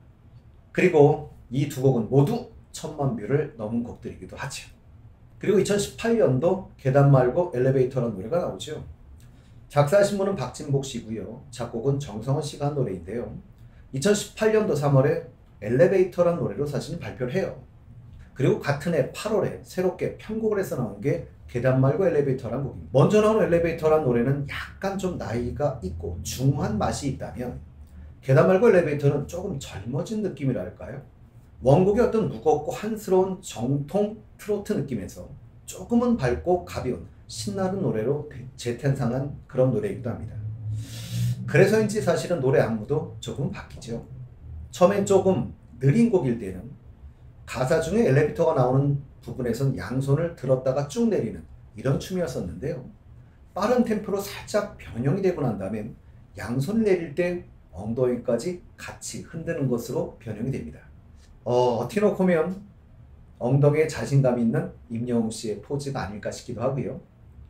그리고 이 두 곡은 모두 1000만 뷰를 넘은 곡들이기도 하죠. 그리고 2018년도 계단 말고 엘리베이터라는 노래가 나오죠. 작사하신 분은 박진복 씨고요. 작곡은 정성원 씨가 한 노래인데요. 2018년도 3월에 엘리베이터라는 노래로 사실 발표를 해요. 그리고 같은 해 8월에 새롭게 편곡을 해서 나온 게 계단 말고 엘리베이터라는 곡입니다. 먼저 나온 엘리베이터라는 노래는 약간 좀 나이가 있고 중후한 맛이 있다면 계단 말고 엘리베이터는 조금 젊어진 느낌이랄까요? 원곡의 어떤 무겁고 한스러운 정통 트로트 느낌에서 조금은 밝고 가벼운 신나는 노래로 재탄생한 그런 노래이기도 합니다. 그래서인지 사실은 노래 안무도 조금 바뀌죠. 처음엔 조금 느린 곡일 때는 가사 중에 엘리베이터가 나오는 부분에선 양손을 들었다가 쭉 내리는 이런 춤이었었는데요. 빠른 템포로 살짝 변형이 되고 난 다음엔 양손을 내릴 때 엉덩이까지 같이 흔드는 것으로 변형이 됩니다. 어떻게 놓고 보면 엉덩이에 자신감 있는 임영웅 씨의 포즈가 아닐까 싶기도 하고요.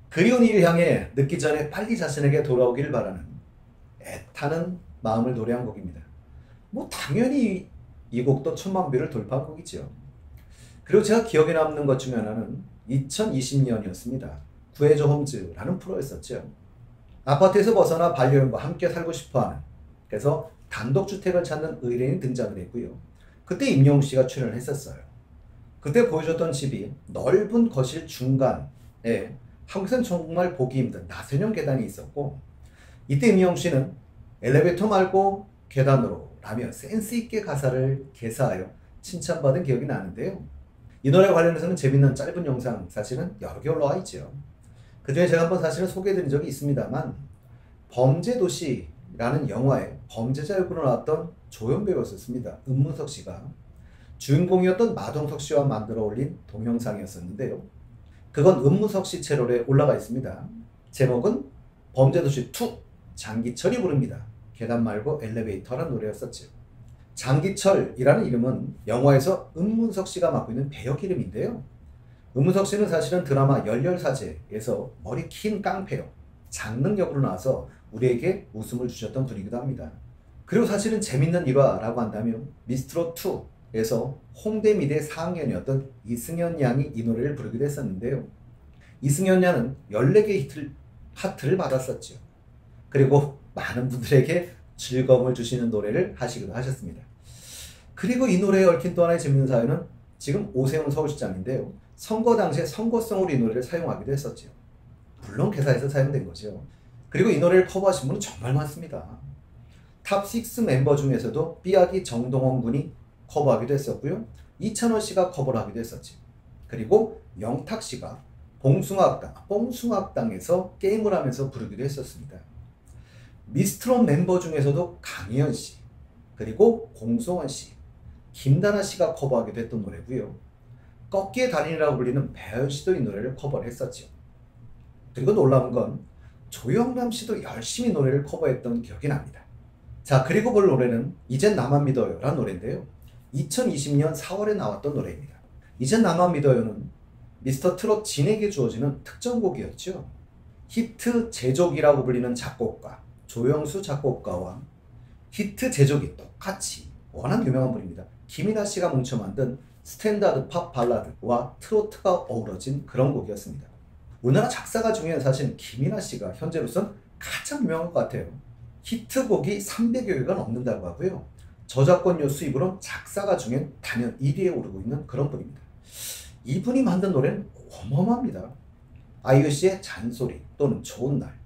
그리운 일을 향해 늦기 전에 빨리 자신에게 돌아오기를 바라는 애타는 마음을 노래한 곡입니다. 당연히 이 곡도 1000만 뷰를 돌파한 곡이죠. 그리고 제가 기억에 남는 것 중에 하나는 2020년이었습니다. 구해줘 홈즈라는 프로였었죠. 아파트에서 벗어나 반려견과 함께 살고 싶어하는, 그래서 단독주택을 찾는 의뢰인이 등장을 했고요. 그때 임영웅 씨가 출연을 했었어요. 그때 보여줬던 집이 넓은 거실 중간에 한국에서는 정말 보기 힘든 나선형 계단이 있었고, 이때 임영웅 씨는 엘리베이터 말고 계단으로 라며 센스 있게 가사를 개사하여 칭찬받은 기억이 나는데요. 이 노래 관련해서는 재밌는 짧은 영상 사실은 여러 개 올라와 있죠. 그 중에 제가 한번 사실은 소개해드린 적이 있습니다만, 범죄도시라는 영화에 범죄자 역으로 나왔던 조연 배우였습니다. 은문석 씨가 주인공이었던 마동석 씨와 만들어 올린 동영상이었었는데요. 그건 은문석 씨 채널에 올라가 있습니다. 제목은 범죄도시 2 장기철이 부릅니다. 계단 말고 엘리베이터라는 노래였었죠. 장기철이라는 이름은 영화에서 은문석 씨가 맡고 있는 배역 이름인데요. 은문석 씨는 사실은 드라마 열렬사제에서 머리 긴 깡패요, 장능력으로 나와서 우리에게 웃음을 주셨던 분이기도 합니다. 그리고 사실은 재밌는 일화라고 한다면 미스트롯2 에서 홍대미대 4학년이었던 이승연 양이 이 노래를 부르기도 했었는데요. 이승연 양은 14개 하트를 받았었죠. 그리고 많은 분들에게 즐거움을 주시는 노래를 하시기도 하셨습니다. 그리고 이 노래에 얽힌 또 하나의 재밌는 사연은 지금 오세훈 서울시장인데요. 선거 당시에 선거성으로 이 노래를 사용하기도 했었죠. 물론 개사에서 사용된 거죠. 그리고 이 노래를 커버하신 분은 정말 많습니다. 탑6 멤버 중에서도 삐약이 정동원 군이 커버하기도 했었고요. 이찬원 씨가 커버를 하기도 했었죠. 그리고 영탁 씨가 뽕숭아학당에서 게임을 하면서 부르기도 했었습니다. 미스트롯 멤버 중에서도 강희연 씨, 그리고 공소원 씨, 김다나 씨가 커버하기도 했던 노래고요. 꺾기의 달인이라고 불리는 배현 씨도 이 노래를 커버를 했었죠. 그리고 놀라운 건 조영남 씨도 열심히 노래를 커버했던 기억이 납니다. 자, 그리고 볼 노래는 이젠 나만 믿어요 라는 노래인데요. 2020년 4월에 나왔던 노래입니다. 이젠 나만 믿어요는 미스터 트롯 진에게 주어지는 특정곡이었죠. 히트 제조기라고 불리는 작곡가 조영수 작곡가와 히트 제조기 똑같이 워낙 유명한 분입니다. 김이나 씨가 뭉쳐 만든 스탠다드 팝 발라드와 트로트가 어우러진 그런 곡이었습니다. 우리나라 작사가 중에는 사실 김이나 씨가 현재로선 가장 유명한 것 같아요. 히트곡이 300여 개가 넘는다고 하고요. 저작권료 수입으로 작사가 중엔 단연 1위에 오르고 있는 그런 분입니다. 이분이 만든 노래는 어마어마합니다. 아이유 씨의 잔소리 또는 좋은 날,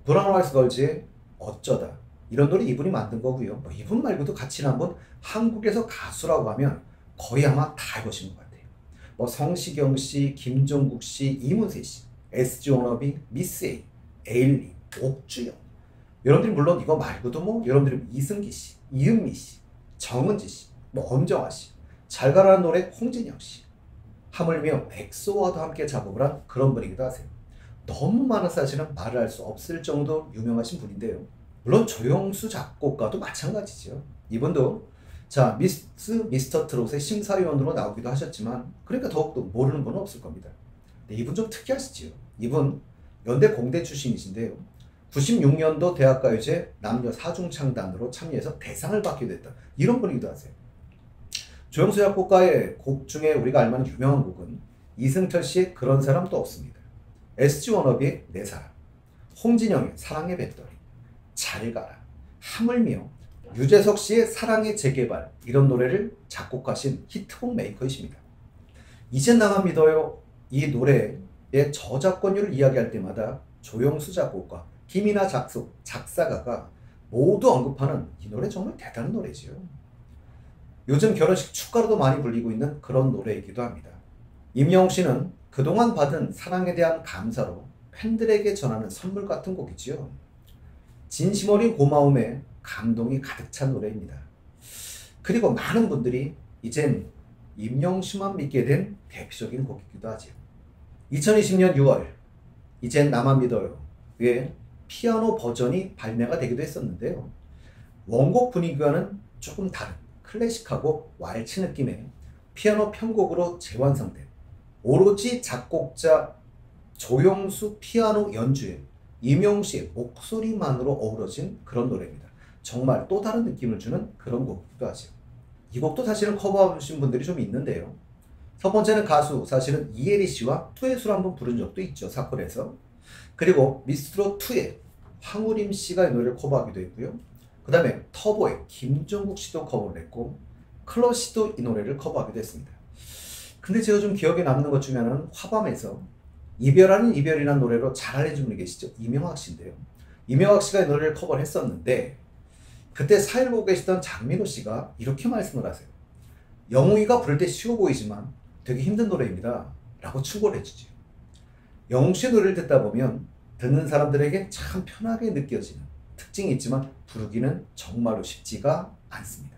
브라운 아이스 걸즈의 어쩌다 이런 노래 이분이 만든 거고요. 뭐 이분 말고도 같이 한번 한국에서 가수라고 하면 거의 아마 다 해보신 것 같아요. 뭐 성시경 씨, 김종국 씨, 이문세 씨, SG 워너비, 미스 A, 에일리, 옥주영. 여러분들이 물론 이거 말고도 뭐 여러분들이 이승기 씨, 이은미 씨, 정은지 씨, 뭐 엄정화 씨, 잘 가라는 노래 홍진영 씨, 하물며 엑소와도 함께 작업을 한 그런 분이기도 하세요. 너무 많은 사실은 말을 할 수 없을 정도 유명하신 분인데요. 물론 조영수 작곡가도 마찬가지죠. 이분도 자 미스터 트롯의 심사위원으로 나오기도 하셨지만 그러니까 더욱더 모르는 분은 없을 겁니다. 근데 이분 좀 특이하시죠. 이분 연대 공대 출신이신데요. 96년도 대학가요제 남녀 사중창단으로 참여해서 대상을 받기도 했던 이런 분이기도 하세요. 조영수 작곡가의 곡 중에 우리가 알만한 유명한 곡은 이승철 씨의 그런 사람도 없습니다. SG 워너비의 내 사랑, 홍진영의 사랑의 배터리, 잘 가라, 하물며 유재석 씨의 사랑의 재개발 이런 노래를 작곡하신 히트곡 메이커이십니다. 이젠 나만 믿어요 이 노래의 저작권료를 이야기할 때마다 조영수 작곡가, 김이나 작사가가 모두 언급하는 이 노래 정말 대단한 노래지요. 요즘 결혼식 축가로도 많이 불리고 있는 그런 노래이기도 합니다. 임영웅 씨는 그동안 받은 사랑에 대한 감사로 팬들에게 전하는 선물 같은 곡이지요. 진심 어린 고마움에 감동이 가득 찬 노래입니다. 그리고 많은 분들이 이젠 임영웅 씨만 믿게 된 대표적인 곡이기도 하죠. 2020년 6월 이젠 나만 믿어요의 피아노 버전이 발매가 되기도 했었는데요. 원곡 분위기와는 조금 다른 클래식하고 왈츠 느낌의 피아노 편곡으로 재완성된 오로지 작곡자 조영수 피아노 연주에 임영웅 씨의 목소리만으로 어우러진 그런 노래입니다. 정말 또 다른 느낌을 주는 그런 곡이기도 하죠. 이 곡도 사실은 커버하신 분들이 좀 있는데요. 첫 번째는 가수 사실은 이혜리 씨와 투엣으로 한번 부른 적도 있죠. 사콜에서. 그리고 미스트롯2의 황우림 씨가 이 노래를 커버하기도 했고요. 그 다음에 터보의 김종국 씨도 커버를 했고 클러 씨도 이 노래를 커버하기도 했습니다. 근데 제가 좀 기억에 남는 것 중에 하나는 화밤에서 이별하는 이별이라는 노래로 잘 알려진 분이 계시죠. 이명학 씨인데요. 이명학 씨가 이 노래를 커버를 했었는데 그때 사회를 보고 계시던 장민호 씨가 이렇게 말씀을 하세요. 영웅이가 부를 때 쉬워 보이지만 되게 힘든 노래입니다 라고 충고를 해주죠. 영웅 씨의 노래를 듣다 보면 듣는 사람들에게 참 편하게 느껴지는 특징이 있지만 부르기는 정말로 쉽지가 않습니다.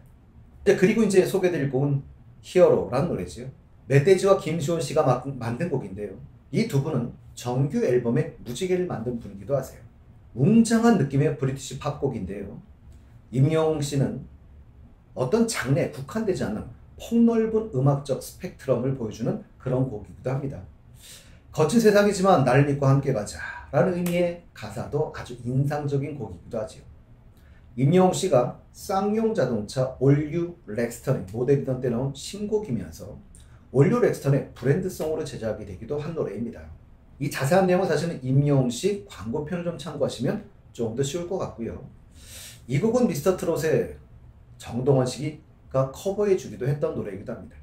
그리고 이제 소개드릴 곡은 히어로라는 노래죠. 멧돼지와 김시원 씨가 만든 곡인데요. 이 두 분은 정규 앨범의 무지개를 만든 분이기도 하세요. 웅장한 느낌의 브리티시 팝곡인데요. 임영웅 씨는 어떤 장르에 국한되지 않는 폭넓은 음악적 스펙트럼을 보여주는 그런 곡이기도 합니다. 거친 세상이지만 나를 믿고 함께 가자 라는 의미의 가사도 아주 인상적인 곡이기도 하지요. 임영웅 씨가 쌍용 자동차 올류 렉스턴의 모델이던 때 나온 신곡이면서 올류 렉스턴의 브랜드송으로 제작이 되기도 한 노래입니다. 이 자세한 내용은 사실은 임영웅 씨 광고편을 좀 참고하시면 조금 더 쉬울 것 같고요. 이 곡은 미스터 트롯의 정동원 씨가 커버해 주기도 했던 노래이기도 합니다.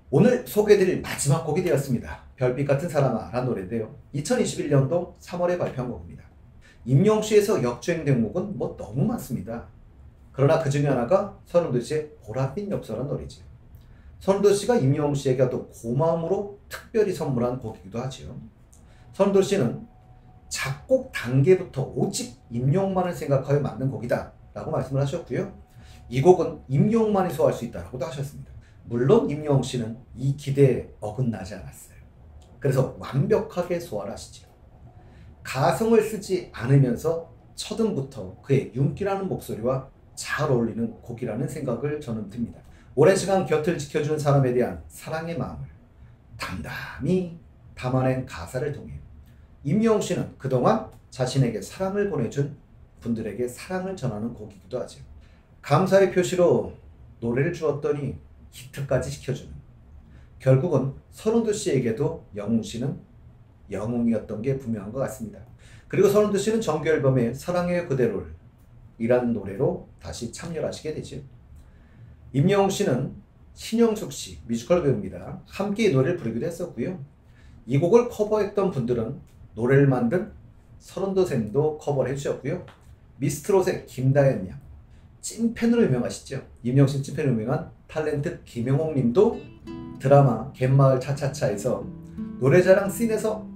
오늘 소개해드릴 마지막 곡이 되었습니다. 별빛 같은 사랑아 라는 노래인데요. 2021년도 3월에 발표한 곡입니다. 임영웅 씨에서 역주행된 곡은 뭐 너무 많습니다. 그러나 그 중에 하나가 선운도 씨의 보랏빛 엽서라는 노래죠. 선운도 씨가 임영웅 씨에게 아주 고마움으로 특별히 선물한 곡이기도 하죠. 선운도 씨는 작곡 단계부터 오직 임영웅만을 생각하여 만든 곡이다 라고 말씀을 하셨고요. 이 곡은 임영웅만이 소화할 수 있다라고도 하셨습니다. 물론 임영웅 씨는 이 기대에 어긋나지 않았어요. 그래서 완벽하게 소화를 하시죠. 가성을 쓰지 않으면서 첫음부터 그의 윤기라는 목소리와 잘 어울리는 곡이라는 생각을 저는 듭니다. 오랜 시간 곁을 지켜주는 사람에 대한 사랑의 마음을 담담히 담아낸 가사를 통해 임영웅 씨는 그동안 자신에게 사랑을 보내준 분들에게 사랑을 전하는 곡이기도 하죠. 감사의 표시로 노래를 주었더니 히트까지 시켜주는, 결국은 선운도 씨에게도 영웅 씨는 영웅이었던 게 분명한 것 같습니다. 그리고 선운도 씨는 정규 앨범의 사랑해요 그대로를 이라는 노래로 다시 참여를 하시게 되죠. 임영웅 씨는 신영숙 씨, 뮤지컬 배우입니다. 함께 이 노래를 부르기도 했었고요. 이 곡을 커버했던 분들은 노래를 만든 선운도 쌤도 커버를 해주셨고요. 미스트롯의 김다현 양, 찐팬으로 유명하시죠. 임영웅 씨 찐팬으로 유명한 탤런트 김영옥 님도 드라마 갯마을 차차차에서 노래자랑 씬에서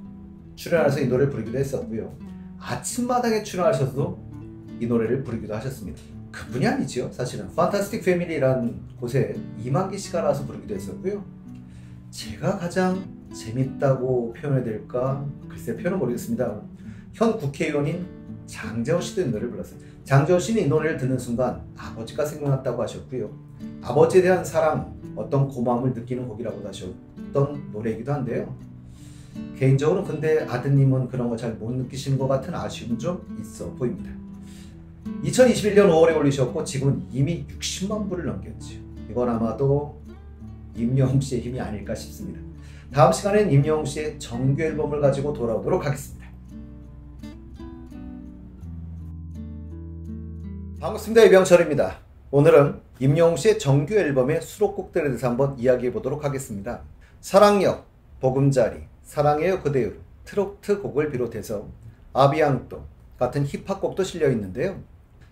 출연해서 이 노래를 부르기도 했었고요. 아침마당에 출연하셔서도 이 노래를 부르기도 하셨습니다. 그분이 아니죠. 사실은 판타스틱 패밀리라는 곳에 이만기 씨가 나와서 부르기도 했었고요. 제가 가장 재밌다고 표현해야 될까? 글쎄 표현은 모르겠습니다. 현 국회의원인 장재원 씨도 이 노래를 불렀어요. 장재원 씨는 이 노래를 듣는 순간 아버지가 생각났다고 하셨고요. 아버지에 대한 사랑, 어떤 고마움을 느끼는 곡이라고 하셨던 노래이기도 한데요. 개인적으로 근데 아드님은 그런 거 잘 못 느끼시는 것 같은 아쉬움이 좀 있어 보입니다. 2021년 5월에 올리셨고 지금은 이미 60만 부를 넘겼죠. 이건 아마도 임영웅 씨의 힘이 아닐까 싶습니다. 다음 시간엔 임영웅 씨의 정규 앨범을 가지고 돌아오도록 하겠습니다. 반갑습니다. 이병철입니다. 오늘은 임영웅 씨의 정규 앨범의 수록곡들에 대해서 한번 이야기해 보도록 하겠습니다. 사랑역, 보금자리, 사랑해요 그대여, 트로트 곡을 비롯해서 아비앙또 같은 힙합곡도 실려 있는데요.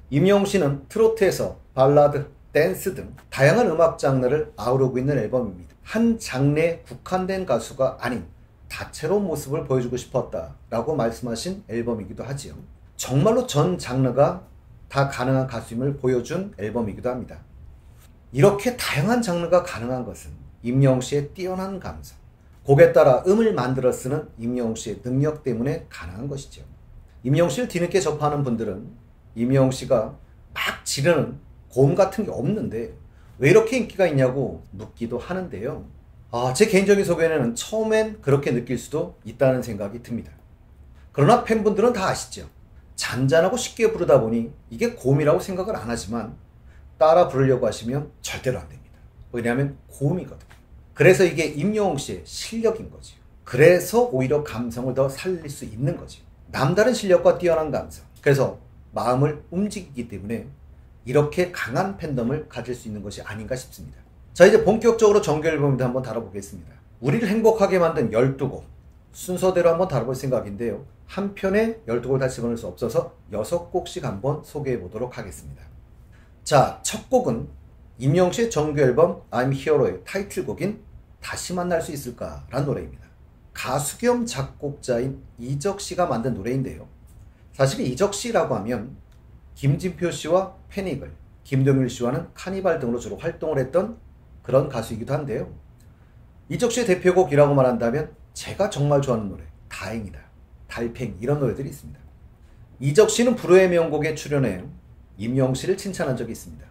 임영웅 씨는 트로트에서 발라드, 댄스 등 다양한 음악 장르를 아우르고 있는 앨범입니다. 한 장르에 국한된 가수가 아닌 다채로운 모습을 보여주고 싶었다라고 말씀하신 앨범이기도 하지요. 정말로 전 장르가 다 가능한 가수임을 보여준 앨범이기도 합니다. 이렇게 다양한 장르가 가능한 것은 임영웅 씨의 뛰어난 감성, 곡에 따라 음을 만들어 쓰는 임영웅 씨의 능력 때문에 가능한 것이죠. 임영웅 씨를 뒤늦게 접하는 분들은 임영웅 씨가 막 지르는 고음 같은 게 없는데 왜 이렇게 인기가 있냐고 묻기도 하는데요. 제 개인적인 소견에는 처음엔 그렇게 느낄 수도 있다는 생각이 듭니다. 그러나 팬분들은 다 아시죠. 잔잔하고 쉽게 부르다 보니 이게 고음이라고 생각을 안 하지만 따라 부르려고 하시면 절대로 안 됩니다. 왜냐하면 고음이거든요. 그래서 이게 임영웅 씨의 실력인 거죠. 그래서 오히려 감성을 더 살릴 수 있는 거죠. 남다른 실력과 뛰어난 감성, 그래서 마음을 움직이기 때문에 이렇게 강한 팬덤을 가질 수 있는 것이 아닌가 싶습니다. 자, 이제 본격적으로 정규 앨범도 한번 다뤄보겠습니다. 우리를 행복하게 만든 12곡 순서대로 한번 다뤄볼 생각인데요. 한 편에 12곡을 다 집어넣을 수 없어서 6곡씩 한번 소개해 보도록 하겠습니다. 자, 첫 곡은 임영웅 씨의 정규 앨범 I'm Hero의 타이틀곡인 다시 만날 수 있을까 라는 노래입니다. 가수 겸 작곡자인 이적 씨가 만든 노래인데요. 사실 이적 씨라고 하면 김진표 씨와 패닉을, 김동률 씨와는 카니발 등으로 주로 활동을 했던 그런 가수이기도 한데요. 이적 씨의 대표곡이라고 말한다면 제가 정말 좋아하는 노래 다행이다, 달팽이 이런 노래들이 있습니다. 이적 씨는 불후의 명곡에 출연해 임영웅 씨를 칭찬한 적이 있습니다.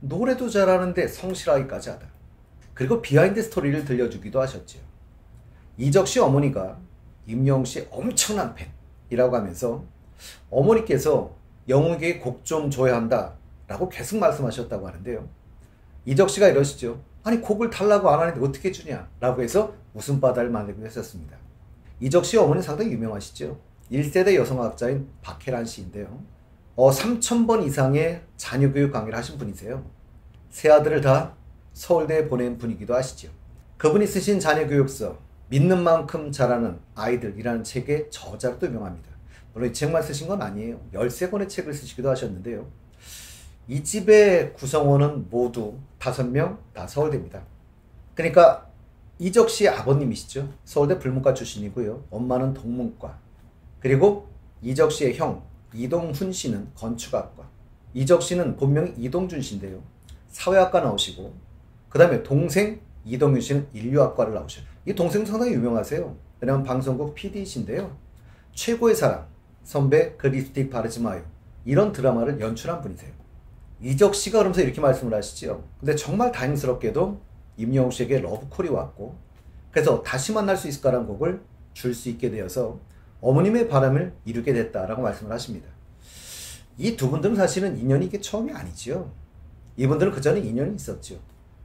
노래도 잘하는데 성실하기까지 하다. 그리고 비하인드 스토리를 들려주기도 하셨죠. 이적 씨 어머니가 임영웅 씨의 엄청난 팬이라고 하면서 어머니께서 영웅에게 곡 좀 줘야 한다 라고 계속 말씀하셨다고 하는데요. 이적씨가 이러시죠. 아니 곡을 달라고 안 하는데 어떻게 주냐 라고 해서 웃음바다를 만들기도 했었습니다. 이적씨 어머니는 상당히 유명하시죠. 1세대 여성학자인 박혜란 씨인데요. 3,000번 이상의 자녀교육 강의를 하신 분이세요. 세 아들을 다 서울대에 보낸 분이기도 하시죠. 그분이 쓰신 자녀교육서 믿는 만큼 자라는 아이들이라는 책의 저자로도 유명합니다. 물론 이 책만 쓰신 건 아니에요. 13권의 책을 쓰시기도 하셨는데요. 이 집의 구성원은 모두 5명 다 서울대입니다. 그러니까 이적씨의 아버님이시죠. 서울대 불문과 출신이고요. 엄마는 동문과. 그리고 이적씨의 형 이동훈 씨는 건축학과. 이적씨는 본명이 이동준 씨인데요. 사회학과 나오시고 그 다음에 동생 이동윤 씨는 인류학과를 나오셔요. 이 동생 상당히 유명하세요. 왜냐하면 방송국 PD이신데요. 최고의 사랑, 선배 그 립스틱 바르지 마요. 이런 드라마를 연출한 분이세요. 이적씨가 그러면서 이렇게 말씀을 하시죠. 근데 정말 다행스럽게도 임영웅 씨에게 러브콜이 왔고 그래서 다시 만날 수 있을까라는 곡을 줄 수 있게 되어서 어머님의 바람을 이루게 됐다라고 말씀을 하십니다. 이 두 분들은 사실은 인연이 이게 처음이 아니죠. 이분들은 그 전에 인연이 있었죠.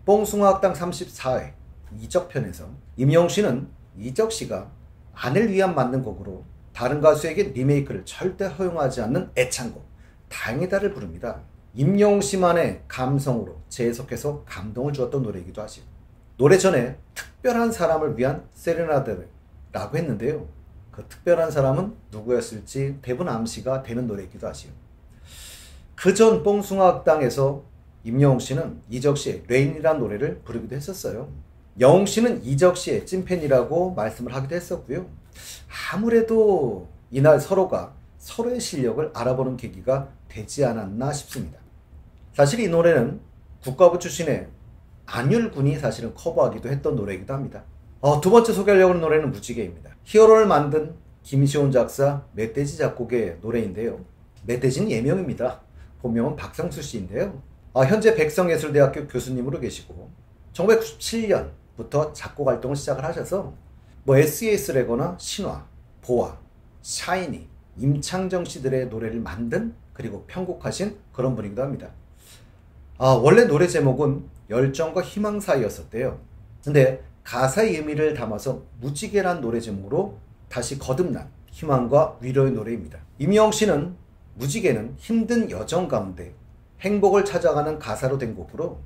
뽕숭아학당 34회 이적편에서 임영웅 씨는 이적씨가 아내를 위한 만든 곡으로 다른 가수에게 리메이크를 절대 허용하지 않는 애창곡 다행이다를 부릅니다. 임영웅 씨만의 감성으로 재해석해서 감동을 주었던 노래이기도 하죠. 노래 전에 특별한 사람을 위한 세레나데라고 했는데요. 그 특별한 사람은 누구였을지 대부분 암시가 되는 노래이기도 하지요. 그 전 뽕숭아학당에서 임영웅 씨는 이적 씨의 레인이라는 노래를 부르기도 했었어요. 영웅 씨는 이적 씨의 찐팬이라고 말씀을 하기도 했었고요. 아무래도 이날 서로가 서로의 실력을 알아보는 계기가 되지 않았나 싶습니다. 사실 이 노래는 국가부 출신의 안율군이 사실은 커버하기도 했던 노래이기도 합니다. 두 번째 소개하려고 하는 노래는 무지개입니다. 히어로를 만든 김시온 작사, 멧돼지 작곡의 노래인데요. 멧돼지는 예명입니다. 본명은 박상수 씨인데요. 현재 백성예술대학교 교수님으로 계시고 1997년부터 작곡 활동을 시작을 하셔서 SES래거나 신화, 보아, 샤이니, 임창정 씨들의 노래를 만든 그리고 편곡하신 그런 분이기도 합니다. 원래 노래 제목은 열정과 희망 사이였었대요. 근데 가사의 의미를 담아서 무지개란 노래 제목으로 다시 거듭난 희망과 위로의 노래입니다. 임영웅 씨는 무지개는 힘든 여정 가운데 행복을 찾아가는 가사로 된 곡으로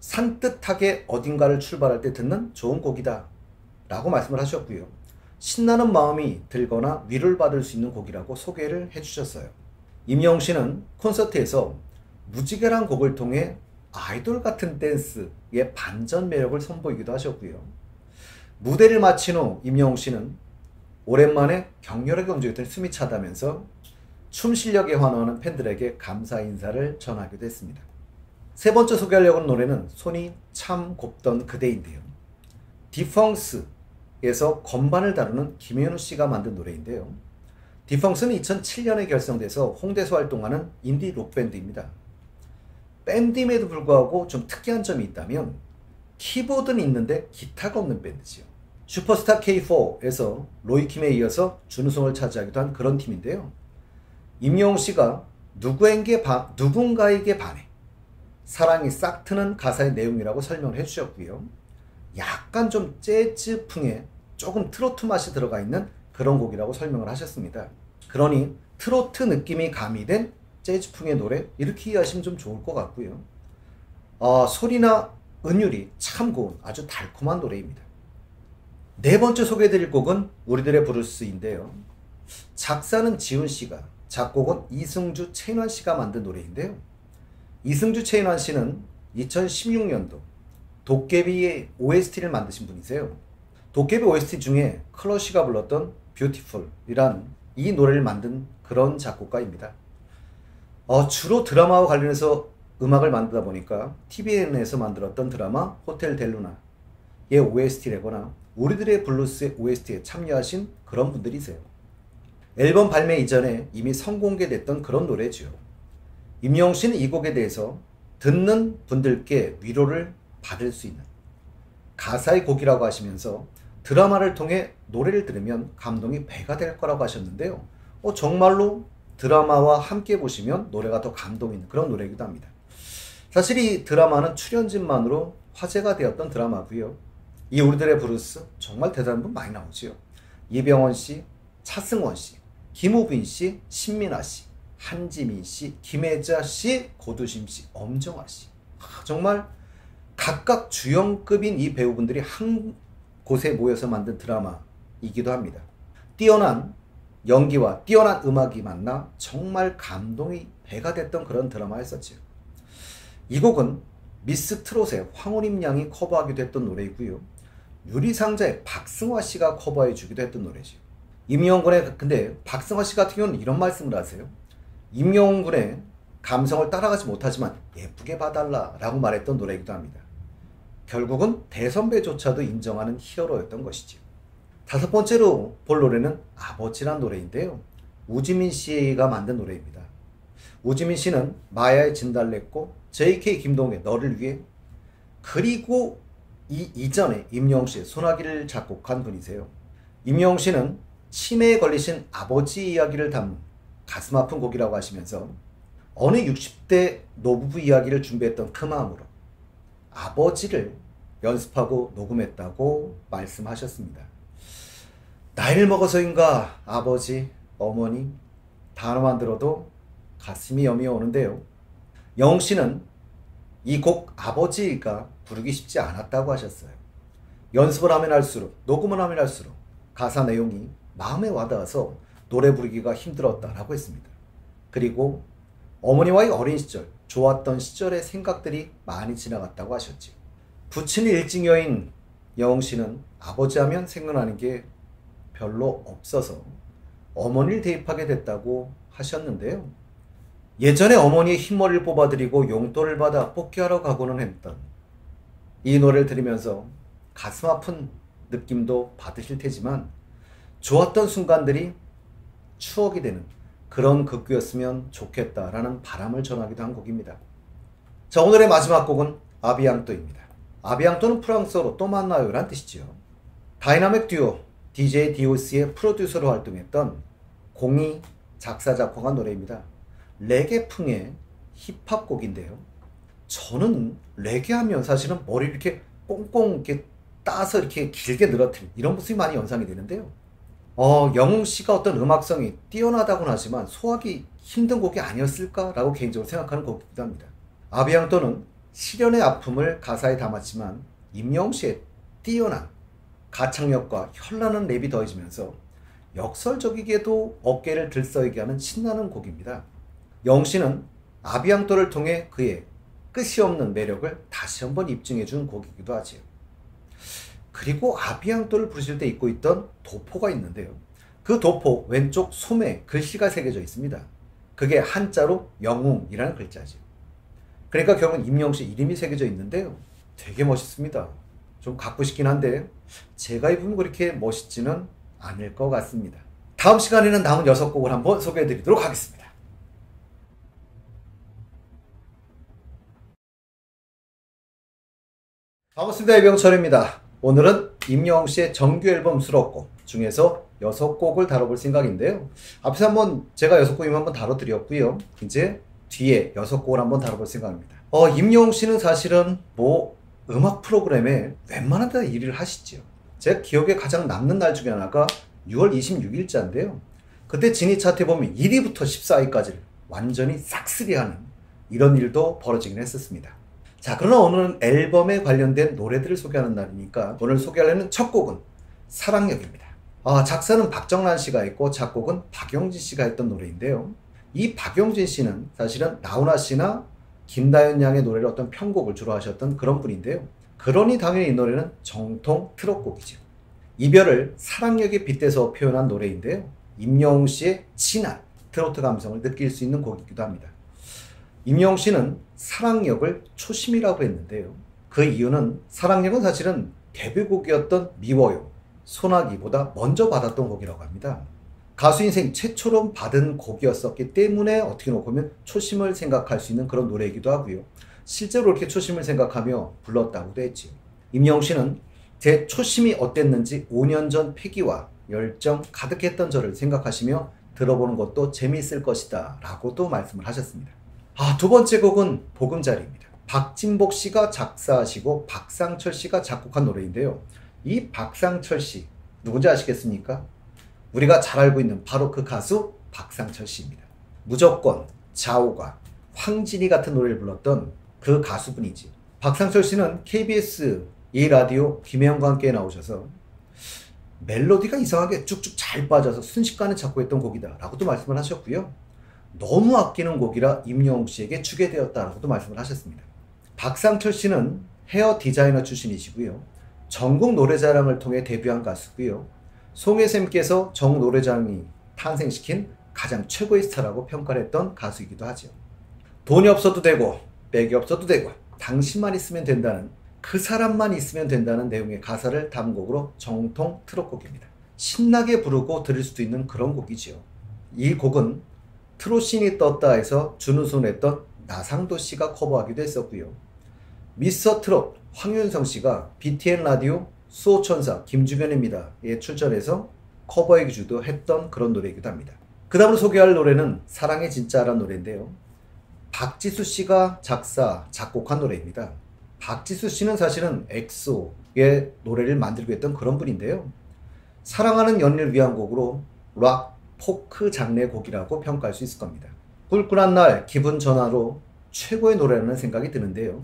산뜻하게 어딘가를 출발할 때 듣는 좋은 곡이다 라고 말씀을 하셨고요. 신나는 마음이 들거나 위로를 받을 수 있는 곡이라고 소개를 해주셨어요. 임영웅 씨는 콘서트에서 무지개란 곡을 통해 아이돌 같은 댄스의 반전 매력을 선보이기도 하셨고요. 무대를 마친 후 임영웅 씨는 오랜만에 격렬하게 움직였더니 숨이 차다면서 춤 실력에 환호하는 팬들에게 감사 인사를 전하기도 했습니다. 세 번째 소개하려고 하는 노래는 손이 참 곱던 그대인데요. 디펑스에서 건반을 다루는 김현우 씨가 만든 노래인데요. 디펑스는 2007년에 결성돼서 홍대에서 활동하는 인디 록밴드입니다. 밴드임에도 불구하고 좀 특이한 점이 있다면 키보드는 있는데 기타가 없는 밴드지요. 슈퍼스타 K4에서 로이킴에 이어서 준우승을 차지하기도 한 그런 팀인데요. 임영웅 씨가 누군가에게 반해 사랑이 싹 트는 가사의 내용이라고 설명을 해주셨고요. 약간 좀 재즈풍에 조금 트로트 맛이 들어가 있는 그런 곡이라고 설명을 하셨습니다. 그러니 트로트 느낌이 가미된 재즈풍의 노래 이렇게 이해하시면 좀 좋을 것 같고요. 소리나 은율이 참 고운 아주 달콤한 노래입니다. 네 번째 소개해드릴 곡은 우리들의 브루스인데요. 작사는 지훈 씨가, 작곡은 이승주, 최인환 씨가 만든 노래인데요. 이승주, 최인환 씨는 2016년도 도깨비의 OST를 만드신 분이세요. 도깨비 OST 중에 클러시가 불렀던 뷰티풀이란 이 노래를 만든 그런 작곡가입니다. 주로 드라마와 관련해서 음악을 만들다 보니까 TVN에서 만들었던 드라마 호텔 델루나의 OST래거나 우리들의 블루스의 OST에 참여하신 그런 분들이세요. 앨범 발매 이전에 이미 선공개됐던 그런 노래죠. 임영웅 씨는 이 곡에 대해서 듣는 분들께 위로를 받을 수 있는 가사의 곡이라고 하시면서 드라마를 통해 노래를 들으면 감동이 배가 될 거라고 하셨는데요. 정말로 드라마와 함께 보시면 노래가 더 감동 있는 그런 노래이기도 합니다. 사실 이 드라마는 출연진만으로 화제가 되었던 드라마고요. 이 우리들의 브루스 정말 대단한 분 많이 나오지요. 이병헌 씨, 차승원 씨, 김우빈 씨, 신민아 씨, 한지민 씨, 김혜자 씨, 고두심 씨, 엄정화 씨. 정말 각각 주연급인 이 배우분들이 한 곳에 모여서 만든 드라마이기도 합니다. 뛰어난 연기와 뛰어난 음악이 만나 정말 감동이 배가 됐던 그런 드라마였었죠. 이 곡은 미스 트롯의 황홀임 양이 커버하기도 했던 노래이고요. 유리상자의 박승화 씨가 커버해 주기도 했던 노래죠. 임영웅 군의, 근데 박승화 씨 같은 경우는 이런 말씀을 하세요. 임영웅 군의 감성을 따라가지 못하지만 예쁘게 봐달라 라고 말했던 노래이기도 합니다. 결국은 대선배조차도 인정하는 히어로였던 것이죠. 다섯 번째로 볼 노래는 아버지란 노래인데요. 우지민 씨가 만든 노래입니다. 우지민 씨는 마야의 진달래꽃, JK 김동의 너를 위해, 그리고 이 이전에 임영웅 씨의 소나기를 작곡한 분이세요. 임영웅 씨는 치매에 걸리신 아버지 이야기를 담은 가슴 아픈 곡이라고 하시면서 어느 60대 노부부 이야기를 준비했던 그 마음으로 아버지를 연습하고 녹음했다고 말씀하셨습니다. 나이를 먹어서인가 아버지, 어머니 단어만 들어도 가슴이 여미 오는데요. 영웅 씨는 이 곡 아버지가 부르기 쉽지 않았다고 하셨어요. 연습을 하면 할수록, 녹음을 하면 할수록 가사 내용이 마음에 와닿아서 노래 부르기가 힘들었다라고 했습니다. 그리고 어머니와의 어린 시절, 좋았던 시절의 생각들이 많이 지나갔다고 하셨지. 부친이 일진여인 영웅 씨는 아버지 하면 생각나는 게 별로 없어서 어머니를 대입하게 됐다고 하셨는데요. 예전에 어머니의 흰머리를 뽑아드리고 용돈을 받아 뽑기하러 가고는 했던 이 노래를 들으면서 가슴 아픈 느낌도 받으실 테지만 좋았던 순간들이 추억이 되는 그런 극구였으면 좋겠다라는 바람을 전하기도 한 곡입니다. 자, 오늘의 마지막 곡은 아비앙또입니다. 아비앙또는 프랑스어로 또 만나요 라는 뜻이죠. 다이나믹 듀오 DJ DOC의 프로듀서로 활동했던 공이 작사 작곡한 노래입니다. 레게풍의 힙합 곡인데요. 저는 레게 하면 사실은 머리 이렇게 꽁꽁 이렇게 따서 이렇게 길게 늘어뜨린 이런 모습이 많이 연상이 되는데요. 영웅 씨가 어떤 음악성이 뛰어나다고는 하지만 소화하기 힘든 곡이 아니었을까라고 개인적으로 생각하는 곡이기도 합니다. 아비앙또는 시련의 아픔을 가사에 담았지만 임영웅 씨의 뛰어난 가창력과 현란한 랩이 더해지면서 역설적이게도 어깨를 들썩이게 하는 신나는 곡입니다. 영웅 씨는 아비앙또를 통해 그의 끝이 없는 매력을 다시 한번 입증해 준 곡이기도 하지요. 그리고 아비앙또를 부르실 때 입고 있던 도포가 있는데요. 그 도포 왼쪽 소매에 글씨가 새겨져 있습니다. 그게 한자로 영웅이라는 글자죠. 그러니까 결국은 임영웅 씨 이름이 새겨져 있는데요. 되게 멋있습니다. 좀 갖고 싶긴 한데 제가 입으면 그렇게 멋있지는 않을 것 같습니다. 다음 시간에는 남은 6곡을 한번 소개해 드리도록 하겠습니다. 반갑습니다. 이병철입니다. 오늘은 임영웅 씨의 정규 앨범 수록곡 중에서 6곡을 다뤄볼 생각인데요. 앞에서 한번 제가 6곡이면 한번 다뤄드렸고요. 이제 뒤에 6곡을 한번 다뤄볼 생각입니다. 임영웅 씨는 사실은 음악 프로그램에 웬만한 데 일을 하시죠. 제 기억에 가장 남는 날 중에 하나가 6월 26일자인데요. 그때 지니 차트에 보면 1위부터 14위까지를 완전히 싹쓸이하는 이런 일도 벌어지긴 했었습니다. 자, 그러나 오늘은 앨범에 관련된 노래들을 소개하는 날이니까 오늘 소개하려는 첫 곡은 사랑역입니다. 작사는 박정란 씨가 했고 작곡은 박영진 씨가 했던 노래인데요. 이 박영진 씨는 사실은 나훈아 씨나 김다연 양의 노래를 어떤 편곡을 주로 하셨던 그런 분인데요. 그러니 당연히 이 노래는 정통 트롯곡이죠. 이별을 사랑역에 빗대서 표현한 노래인데요. 임영웅 씨의 진한 트로트 감성을 느낄 수 있는 곡이기도 합니다. 임영웅 씨는 사랑역을 초심이라고 했는데요. 그 이유는 사랑역은 사실은 데뷔곡이었던 미워요, 소나기보다 먼저 받았던 곡이라고 합니다. 가수 인생 최초로 받은 곡이었었기 때문에 어떻게 보면 초심을 생각할 수 있는 그런 노래이기도 하고요. 실제로 이렇게 초심을 생각하며 불렀다고도 했지요. 임영웅 씨는 제 초심이 어땠는지 5년 전 패기와 열정 가득했던 저를 생각하시며 들어보는 것도 재미있을 것이다 라고도 말씀을 하셨습니다. 두 번째 곡은 보금자리입니다. 박진복 씨가 작사하시고 박상철 씨가 작곡한 노래인데요. 이 박상철 씨 누군지 아시겠습니까? 우리가 잘 알고 있는 바로 그 가수 박상철 씨입니다. 무조건, 좌우가, 황진이 같은 노래를 불렀던 그 가수분이지. 박상철 씨는 KBS E라디오 김혜영과 함께 나오셔서 멜로디가 이상하게 쭉쭉 잘 빠져서 순식간에 작곡했던 곡이다 라고도 말씀을 하셨고요. 너무 아끼는 곡이라 임영웅 씨에게 주게 되었다 라고도 말씀을 하셨습니다. 박상철 씨는 헤어 디자이너 출신이시고요. 전국 노래자랑을 통해 데뷔한 가수고요. 송혜쌤께서 정노래자랑이 탄생시킨 가장 최고의 스타라고 평가를 했던 가수이기도 하죠. 돈이 없어도 되고 백이 없어도 되고 당신만 있으면 된다는, 그 사람만 있으면 된다는 내용의 가사를 담은 곡으로 정통 트롯곡입니다. 신나게 부르고 들을 수도 있는 그런 곡이지요. 이 곡은 트롯신이 떴다에서 준우승을 했던 나상도 씨가 커버하기도 했었고요. 미스터 트롯 황윤성 씨가 BTN 라디오 수호천사 김주변입니다에 출전해서 커버해주기도 했던 그런 노래이기도 합니다. 그 다음으로 소개할 노래는 사랑해 진짜라는 노래인데요. 박지수 씨가 작사, 작곡한 노래입니다. 박지수 씨는 사실은 엑소의 노래를 만들고 했던 그런 분인데요. 사랑하는 연인을 위한 곡으로 락, 포크 장르의 곡이라고 평가할 수 있을 겁니다. 꿀꿀한 날 기분 전환으로 최고의 노래라는 생각이 드는데요.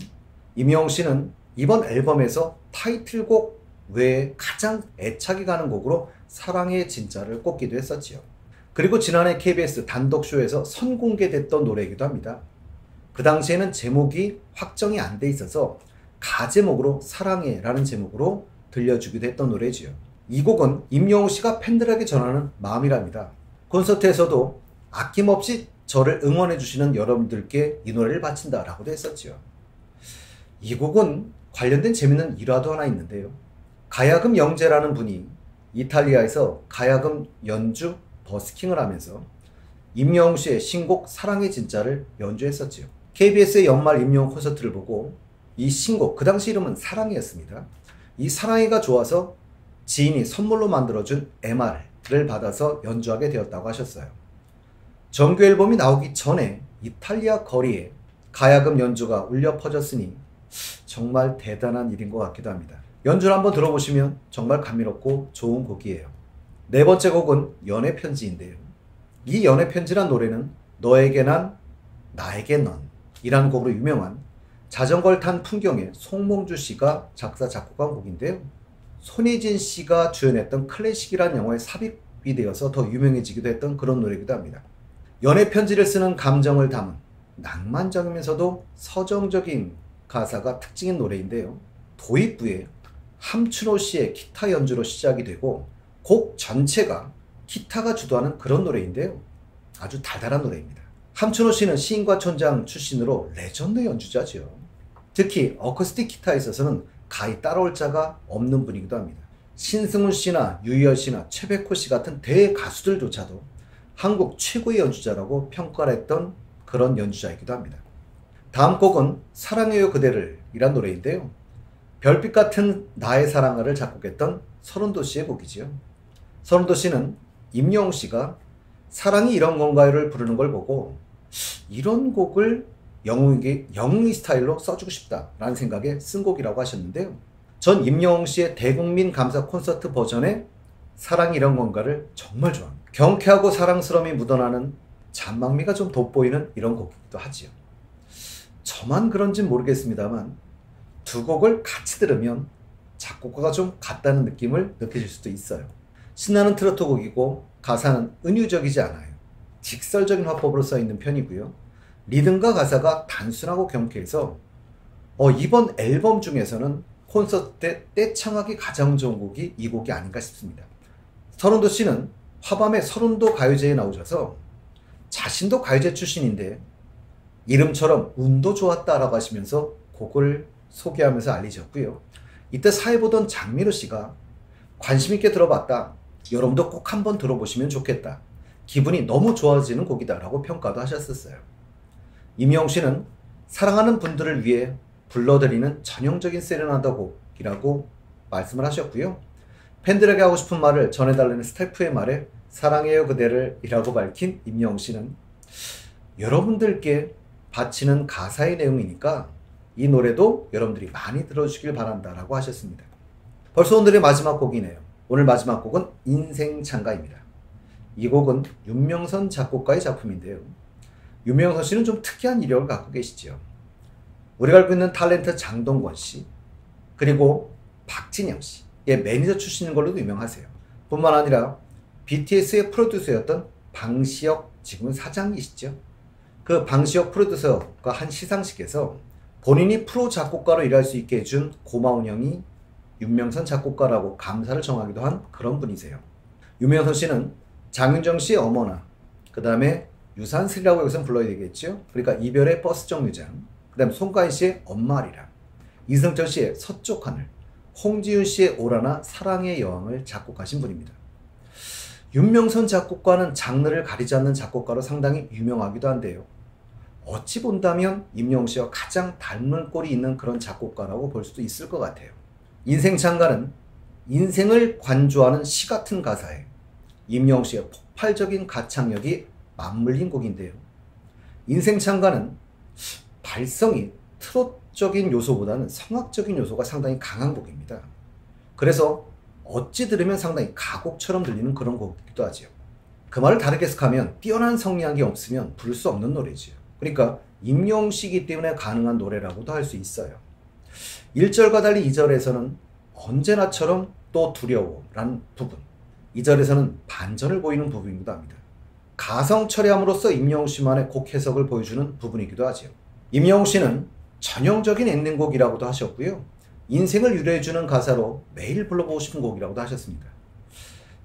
임영웅 씨는 이번 앨범에서 타이틀곡 외에 가장 애착이 가는 곡으로 사랑의 진짜를 꼽기도 했었지요. 그리고 지난해 KBS 단독쇼에서 선공개됐던 노래이기도 합니다. 그 당시에는 제목이 확정이 안 돼 있어서 가제목으로 사랑해 라는 제목으로 들려주기도 했던 노래지요. 이 곡은 임영웅 씨가 팬들에게 전하는 마음이랍니다. 콘서트에서도 아낌없이 저를 응원해 주시는 여러분들께 이 노래를 바친다 라고도 했었지요. 이 곡은 관련된 재밌는 일화도 하나 있는데요. 가야금 영재라는 분이 이탈리아에서 가야금 연주 버스킹을 하면서 임영웅 씨의 신곡 사랑의 진짜를 연주했었지요. KBS의 연말 임영웅 콘서트를 보고 이 신곡, 그 당시 이름은 사랑이였습니다. 이 사랑이가 좋아서 지인이 선물로 만들어준 MR을 받아서 연주하게 되었다고 하셨어요. 정규 앨범이 나오기 전에 이탈리아 거리에 가야금 연주가 울려 퍼졌으니 정말 대단한 일인 것 같기도 합니다. 연주를 한번 들어보시면 정말 감미롭고 좋은 곡이에요. 네 번째 곡은 연애편지인데요. 이 연애편지란 노래는 너에게 난 나에게 넌 이라는 곡으로 유명한 자전거를 탄 풍경에 송몽주 씨가 작사 작곡한 곡인데요. 손예진 씨가 주연했던 클래식이라는 영화에 삽입이 되어서 더 유명해지기도 했던 그런 노래이기도 합니다. 연애편지를 쓰는 감정을 담은 낭만적이면서도 서정적인 가사가 특징인 노래인데요. 도입부에 함춘호 씨의 기타 연주로 시작이 되고 곡 전체가 기타가 주도하는 그런 노래인데요. 아주 달달한 노래입니다. 함춘호 씨는 시인과 촌장 출신으로 레전드 연주자죠. 특히 어쿠스틱 기타에 있어서는 가히 따라올 자가 없는 분이기도 합니다. 신승훈 씨나 유희열 씨나 최백호 씨 같은 대가수들조차도 한국 최고의 연주자라고 평가를 했던 그런 연주자이기도 합니다. 다음 곡은 사랑해요 그대를 이란 노래인데요. 별빛 같은 나의 사랑아를 작곡했던 서른도 씨의 곡이지요. 서른도 씨는 임영웅 씨가 사랑이 이런 건가요를 부르는 걸 보고 이런 곡을 영웅이 스타일로 써주고 싶다라는 생각에 쓴 곡이라고 하셨는데요. 전 임영웅 씨의 대국민 감사 콘서트 버전의 사랑이 이런 건가를 정말 좋아합니다. 경쾌하고 사랑스러움이 묻어나는 잔망미가 좀 돋보이는 이런 곡이기도 하지요. 저만 그런진 모르겠습니다만 두 곡을 같이 들으면 작곡가가 좀 같다는 느낌을 느끼실 수도 있어요. 신나는 트로트 곡이고 가사는 은유적이지 않아요. 직설적인 화법으로 써있는 편이고요. 리듬과 가사가 단순하고 경쾌해서 이번 앨범 중에서는 콘서트 때 떼창하기 가장 좋은 곡이 이 곡이 아닌가 싶습니다. 서른도 씨는 화밤의 서른도 가요제에 나오셔서 자신도 가요제 출신인데 이름처럼 운도 좋았다라고 하시면서 곡을 소개하면서 알리셨고요. 이때 사회 보던 장민호 씨가 관심 있게 들어봤다. 여러분도 꼭 한번 들어보시면 좋겠다. 기분이 너무 좋아지는 곡이다 라고 평가도 하셨었어요. 임영웅 씨는 사랑하는 분들을 위해 불러드리는 전형적인 세레나데 곡이라고 말씀을 하셨고요. 팬들에게 하고 싶은 말을 전해달라는 스태프의 말에 사랑해요 그대를 이라고 밝힌 임영웅 씨는 여러분들께 바치는 가사의 내용이니까 이 노래도 여러분들이 많이 들어주길 바란다 라고 하셨습니다. 벌써 오늘의 마지막 곡이네요. 오늘 마지막 곡은 인생창가입니다. 이 곡은 윤명선 작곡가의 작품인데요. 윤명선 씨는 좀 특이한 이력을 갖고 계시죠. 우리가 알고 있는 탤런트 장동건 씨 그리고 박진영 씨의 매니저 출신인 걸로도 유명하세요. 뿐만 아니라 BTS의 프로듀서였던 방시혁 지금은 사장이시죠. 그 방시혁 프로듀서가 한 시상식에서 본인이 프로 작곡가로 일할 수 있게 해준 고마운 형이 윤명선 작곡가라고 감사를 전하기도 한 그런 분이세요. 윤명선 씨는 장윤정 씨의 어머나, 그 다음에 유산슬이라고 여기서 불러야 되겠죠. 그러니까 이별의 버스 정류장, 그 다음 송가인 씨의 엄마리랑, 이승철 씨의 서쪽 하늘, 홍지윤 씨의 오라나 사랑의 여왕을 작곡하신 분입니다. 윤명선 작곡가는 장르를 가리지 않는 작곡가로 상당히 유명하기도 한데요. 어찌 본다면 임영웅 씨와 가장 닮은 꼴이 있는 그런 작곡가라고 볼 수도 있을 것 같아요. 인생창가는 인생을 관조하는 시 같은 가사에 임영웅 씨의 폭발적인 가창력이 맞물린 곡인데요. 인생창가는 발성이 트롯적인 요소보다는 성악적인 요소가 상당히 강한 곡입니다. 그래서 어찌 들으면 상당히 가곡처럼 들리는 그런 곡이기도 하죠. 그 말을 다르게 해석하면 뛰어난 성량이 없으면 부를 수 없는 노래지요. 그러니까 임영웅 씨이기 때문에 가능한 노래라고도 할 수 있어요. 1절과 달리 2절에서는 언제나처럼 또 두려워라는 부분, 2절에서는 반전을 보이는 부분이기도 합니다. 가성 처리함으로써 임영웅 씨만의 곡 해석을 보여주는 부분이기도 하죠. 임영웅 씨는 전형적인 엔딩곡이라고도 하셨고요. 인생을 유래해주는 가사로 매일 불러보고 싶은 곡이라고도 하셨습니다.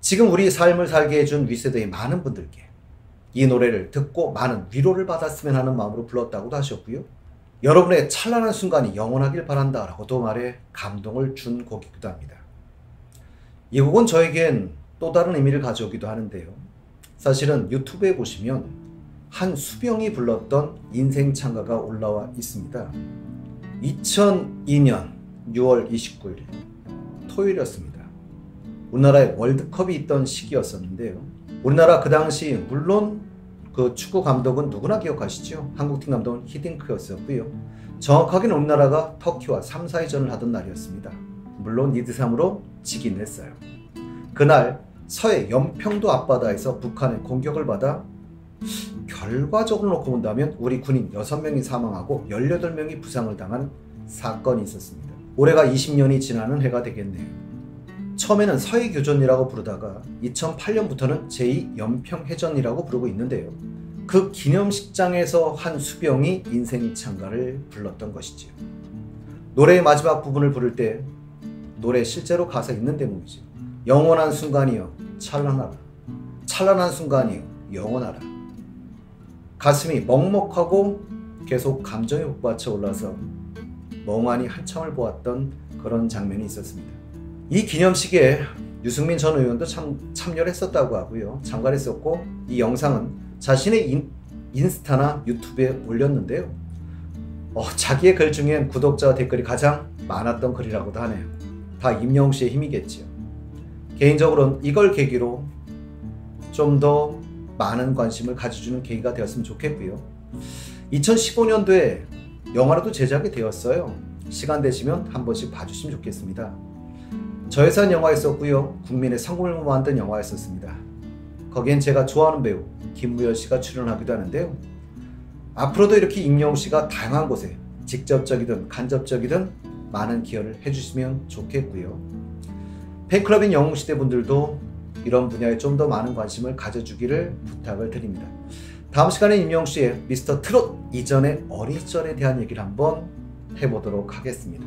지금 우리 삶을 살게 해준 윗세대의 많은 분들께 이 노래를 듣고 많은 위로를 받았으면 하는 마음으로 불렀다고도 하셨고요. 여러분의 찬란한 순간이 영원하길 바란다 라고도 말해 감동을 준 곡이기도 합니다. 이 곡은 저에겐 또 다른 의미를 가져오기도 하는데요. 사실은 유튜브에 보시면 한 수병이 불렀던 인생창가가 올라와 있습니다. 2002년 6월 29일 토요일이었습니다. 우리나라에 월드컵이 있던 시기였었는데요. 우리나라 그 당시 물론 그 축구 감독은 누구나 기억하시죠? 한국팀 감독은 히딩크였었고요. 정확하게는 우리나라가 터키와 3, 4위전을 하던 날이었습니다. 물론 2대3으로 지긴 했어요. 그날 서해 연평도 앞바다에서 북한의 공격을 받아 결과적으로 놓고 본다면 우리 군인 6명이 사망하고 18명이 부상을 당한 사건이 있었습니다. 올해가 20년이 지나는 해가 되겠네요. 처음에는 서해교전이라고 부르다가 2008년부터는 제2연평해전이라고 부르고 있는데요. 그 기념식장에서 한 수병이 인생창가를 불렀던 것이지요. 노래의 마지막 부분을 부를 때 노래 실제로 가사 있는 대목이죠. 영원한 순간이여 찬란하라. 찬란한 순간이여 영원하라. 가슴이 먹먹하고 계속 감정이 북받쳐 올라서 멍하니 한참을 보았던 그런 장면이 있었습니다. 이 기념식에 유승민 전 의원도 참여를 했었다고 하고요. 참관했었고 이 영상은 자신의 인스타나 유튜브에 올렸는데요. 자기의 글 중엔 구독자와 댓글이 가장 많았던 글이라고도 하네요. 다 임영웅 씨의 힘이겠지요. 개인적으로는 이걸 계기로 좀 더 많은 관심을 가져주는 계기가 되었으면 좋겠고요. 2015년도에 영화로도 제작이 되었어요. 시간 되시면 한 번씩 봐주시면 좋겠습니다. 저예산 영화였었고요. 국민의 상금을 만든 영화였었습니다. 거기엔 제가 좋아하는 배우 김무열 씨가 출연하기도 하는데요. 앞으로도 이렇게 임영웅 씨가 다양한 곳에 직접적이든 간접적이든 많은 기여를 해주시면 좋겠고요. 팬클럽인 영웅시대 분들도 이런 분야에 좀 더 많은 관심을 가져주기를 부탁을 드립니다. 다음 시간에 임영웅 씨의 미스터 트롯 이전의 어린 시절에 대한 얘기를 한번 해보도록 하겠습니다.